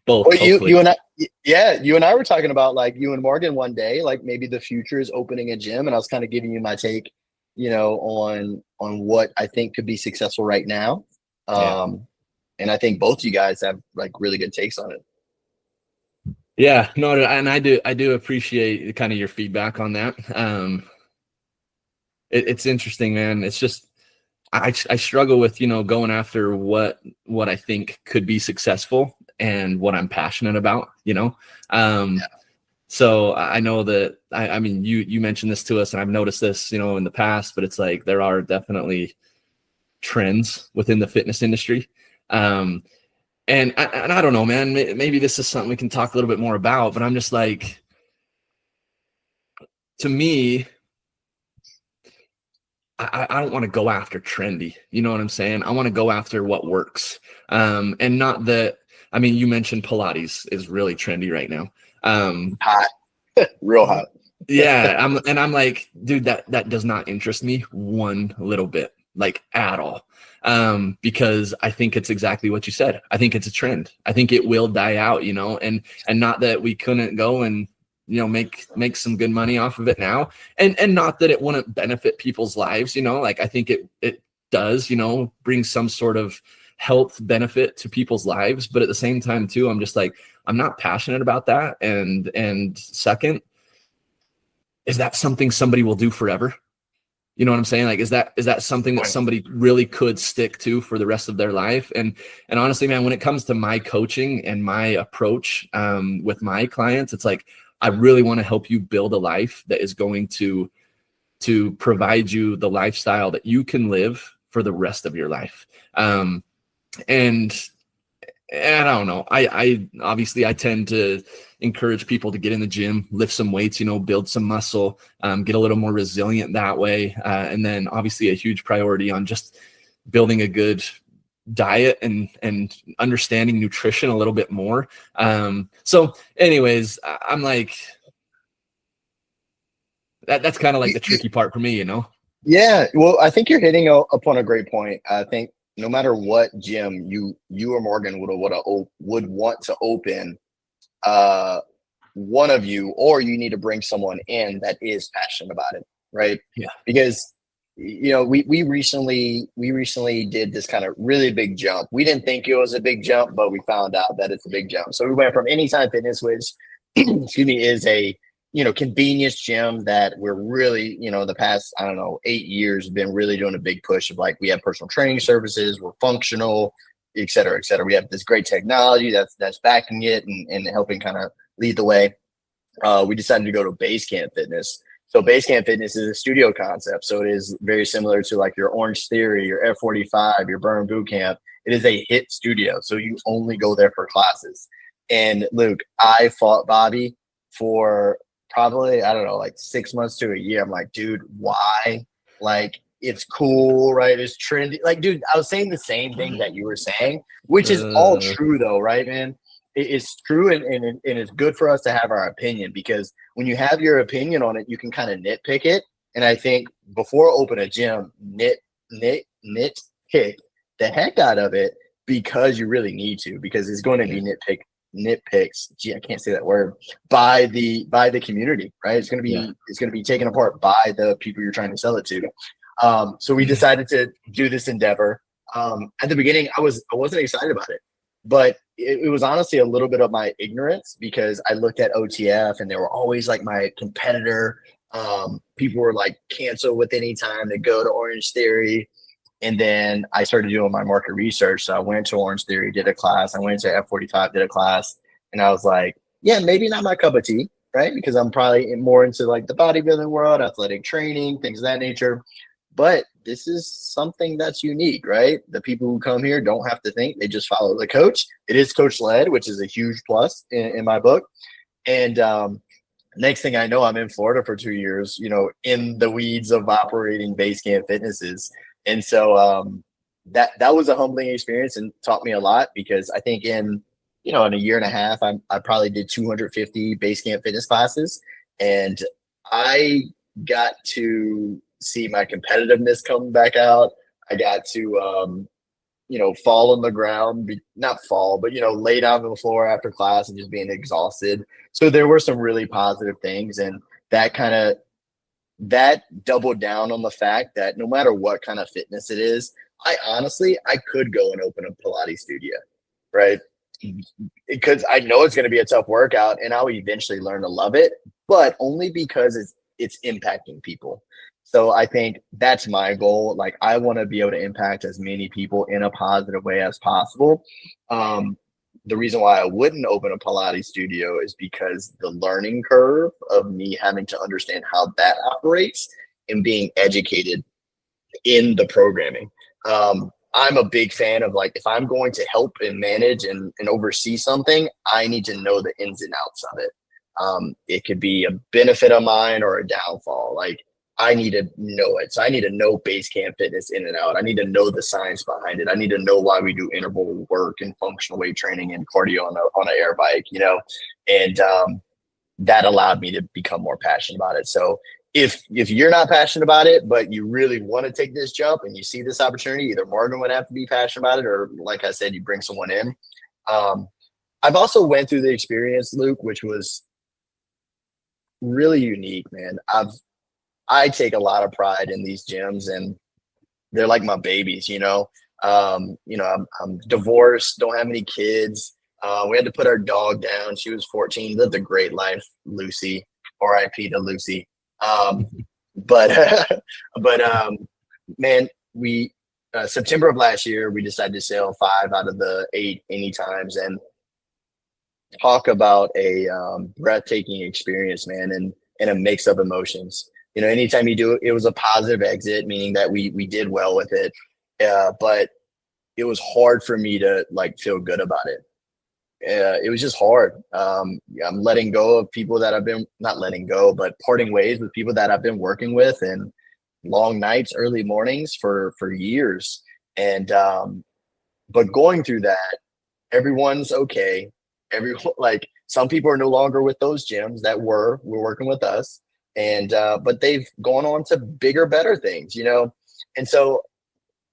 Both, Well, hopefully. you and I, yeah, you and I were talking about like you and Morgan one day, like maybe the future is opening a gym, and I was kind of giving you my take, on what I think could be successful right now. Yeah. And I think both you guys have like really good takes on it. Yeah, no, and I do appreciate kind of your feedback on that. It's interesting, man. It's just I struggle with, going after what I think could be successful and what I'm passionate about, Um, so I know that I mean you mentioned this to us, and I've noticed this, in the past, but it's like there are definitely trends within the fitness industry. Um, and I don't know, man, maybe this is something we can talk a little bit more about, but I'm just like, to me, I don't want to go after trendy. You know what I'm saying? I want to go after what works. And not that, I mean, you mentioned Pilates is really trendy right now. Hot, real hot. Yeah. I'm like, dude, that does not interest me one little bit, like at all. Because I think it's exactly what you said. I think it's a trend. I think it will die out, and not that we couldn't go and, make some good money off of it now. And not that it wouldn't benefit people's lives, like I think it does, bring some sort of health benefit to people's lives. But at the same time too, I'm just like, I'm not passionate about that. And second, is that something somebody will do forever? You know what I'm saying? Like, is that something that somebody really could stick to for the rest of their life? And honestly, man, when it comes to my coaching and my approach with my clients, it's like, I really want to help you build a life that is going to provide you the lifestyle that you can live for the rest of your life. And I don't know. I obviously I tend to encourage people to get in the gym, lift some weights, build some muscle, get a little more resilient that way. And then obviously a huge priority on just building a good diet and understanding nutrition a little bit more. So anyways, I'm like, that's kind of like the tricky part for me, Yeah, well, I think you're hitting upon a great point. I think no matter what gym you or Morgan would want to open, uh, one of you, or you need to bring someone in that is passionate about it, right? Yeah. Because we recently did this kind of really big jump. We didn't think it was a big jump, but we found out that it's a big jump. So we went from Anytime Fitness, which excuse me, is a convenience gym that we're really, the past, I don't know, 8 years been really doing a big push of like, we have personal training services, we're functional, et cetera, et cetera. We have this great technology that's backing it and helping kind of lead the way. We decided to go to Basecamp Fitness. So Basecamp Fitness is a studio concept. So it is very similar to like your Orange Theory, your F45, your Burn Boot Camp. It is a HIIT studio. So you only go there for classes. And Luke, I fought Bobby for probably, I don't know, like 6 months to a year. I'm like, dude, why? Like, it's cool, right? It's trendy. Like, dude, I was saying the same thing that you were saying, which is all true though, right, man? It's true, and it's good for us to have our opinion, because when you have your opinion on it, you can kind of nitpick it. And I think before open a gym, nitpick the heck out of it, because you really need to, because it's going to be nitpicks. Gee, I can't say that word, by the community, right? It's going to be taken apart by the people you're trying to sell it to. So we decided to do this endeavor. At the beginning, I wasn't excited about it, but it was honestly a little bit of my ignorance, because I looked at OTF and they were always like my competitor. People were like, cancel with Anytime, they go to Orange Theory. And then I started doing my market research. So I went to Orange Theory, did a class. I went to F45, did a class. And I was like, yeah, maybe not my cup of tea, right? Because I'm probably more into like the bodybuilding world, athletic training, things of that nature. But this is something that's unique, right? The people who come here don't have to think. They just follow the coach. It is coach led, which is a huge plus in my book. And next thing I know, I'm in Florida for 2 years, in the weeds of operating Basecamp Fitnesses. And so that was a humbling experience and taught me a lot, because I think in a year and a half, I probably did 250 Basecamp Fitness classes, and I got to see my competitiveness come back out. I got to fall on the ground, not fall, but lay down on the floor after class and just being exhausted. So there were some really positive things, and that doubled down on the fact that no matter what kind of fitness it is, I could go and open a Pilates studio, right? because I know it's going to be a tough workout and I'll eventually learn to love it, but only because it's impacting people. So I think that's my goal. Like I want to be able to impact as many people in a positive way as possible. The reason why I wouldn't open a Pilates studio is because the learning curve of me having to understand how that operates and being educated in the programming. I'm a big fan of like, if I'm going to help and manage and oversee something, I need to know the ins and outs of it. It could be a benefit of mine or a downfall. Like I need to know it. So I need to know base camp fitness in and out. I need to know the science behind it. I need to know why we do interval work and functional weight training and cardio on an air bike, and that allowed me to become more passionate about it. So if you're not passionate about it, but you really want to take this jump and you see this opportunity, either Morgan would have to be passionate about it, or like I said, you bring someone in. I've also went through the experience, Luke, which was really unique, man. I take a lot of pride in these gyms, and they're like my babies, I'm divorced, don't have any kids. We had to put our dog down. She was 14, lived a great life, Lucy, RIP to Lucy. But man, we September of last year, we decided to sail 5 out of the 8 anytimes, and talk about a breathtaking experience, man, and a mix of emotions. Anytime you do it, it was a positive exit, meaning that we did well with it. But it was hard for me to like feel good about it. It was just hard. I'm letting go of people that I've been not letting go, but parting ways with people that I've been working with, and long nights, early mornings for years. And but going through that, everyone's okay. Everyone, like some people are no longer with those gyms that were working with us, and but they've gone on to bigger, better things, And so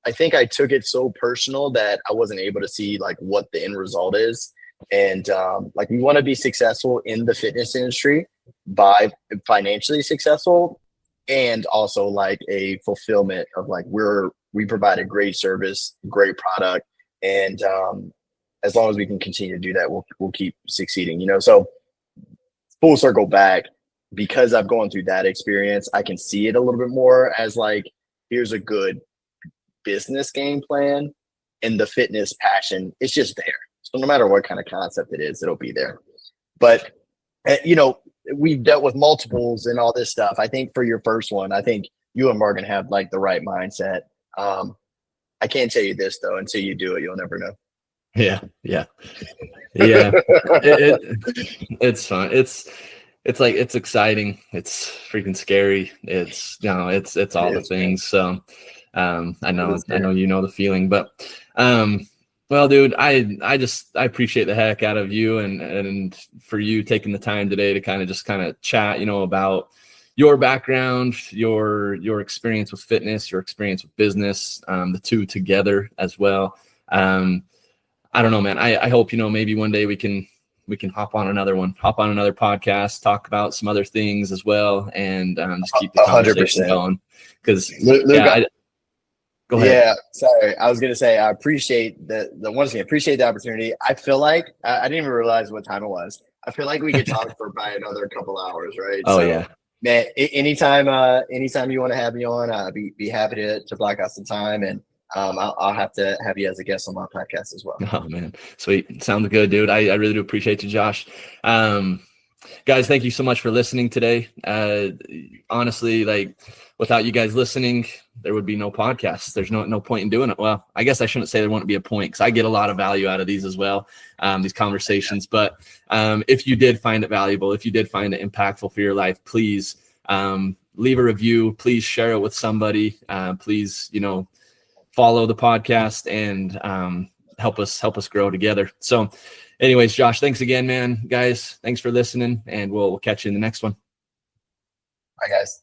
I think I took it so personal that I wasn't able to see like what the end result is. And like we want to be successful in the fitness industry by financially successful, and also like a fulfillment of like we provide a great service, great product, and as long as we can continue to do that, we'll keep succeeding. So full circle back, because I've gone through that experience, I can see it a little bit more as like, here's a good business game plan, and the fitness passion, it's just there. So no matter what kind of concept it is, it'll be there. But, we've dealt with multiples and all this stuff. I think for your first one, I think you and Morgan have like the right mindset. I can't tell you this though, until you do it, you'll never know. Yeah. It's fun. It's like, it's exciting. It's freaking scary. It's all the things. So, I know the feeling, but, well, dude, I appreciate the heck out of you and for you taking the time today to kind of chat, about your background, your experience with fitness, your experience with business, the two together as well. I don't know, man. I hope, maybe one day we can hop on another podcast, talk about some other things as well, and just keep the conversation 100%. going. Because go ahead. Yeah, sorry. I was gonna say I appreciate the once again appreciate the opportunity. I feel like I didn't even realize what time it was. I feel like we could talk for probably another couple hours, right? Oh, so, yeah, man. Anytime you want to have me on, I'd be happy to block out some time, and I'll have to have you as a guest on my podcast as well. Oh man, sweet. Sounds good, dude. I really do appreciate you, Josh. Guys, thank you so much for listening today. Honestly, like without you guys listening, there would be no podcast. There's no point in doing it. Well, I guess I shouldn't say there wouldn't be a point, because I get a lot of value out of these as well, these conversations. But if you did find it valuable, if you did find it impactful for your life, please leave a review. Please share it with somebody. Please, follow the podcast and help us grow together. So anyways, Josh, thanks again, man. Guys, thanks for listening, and we'll catch you in the next one. Bye, guys.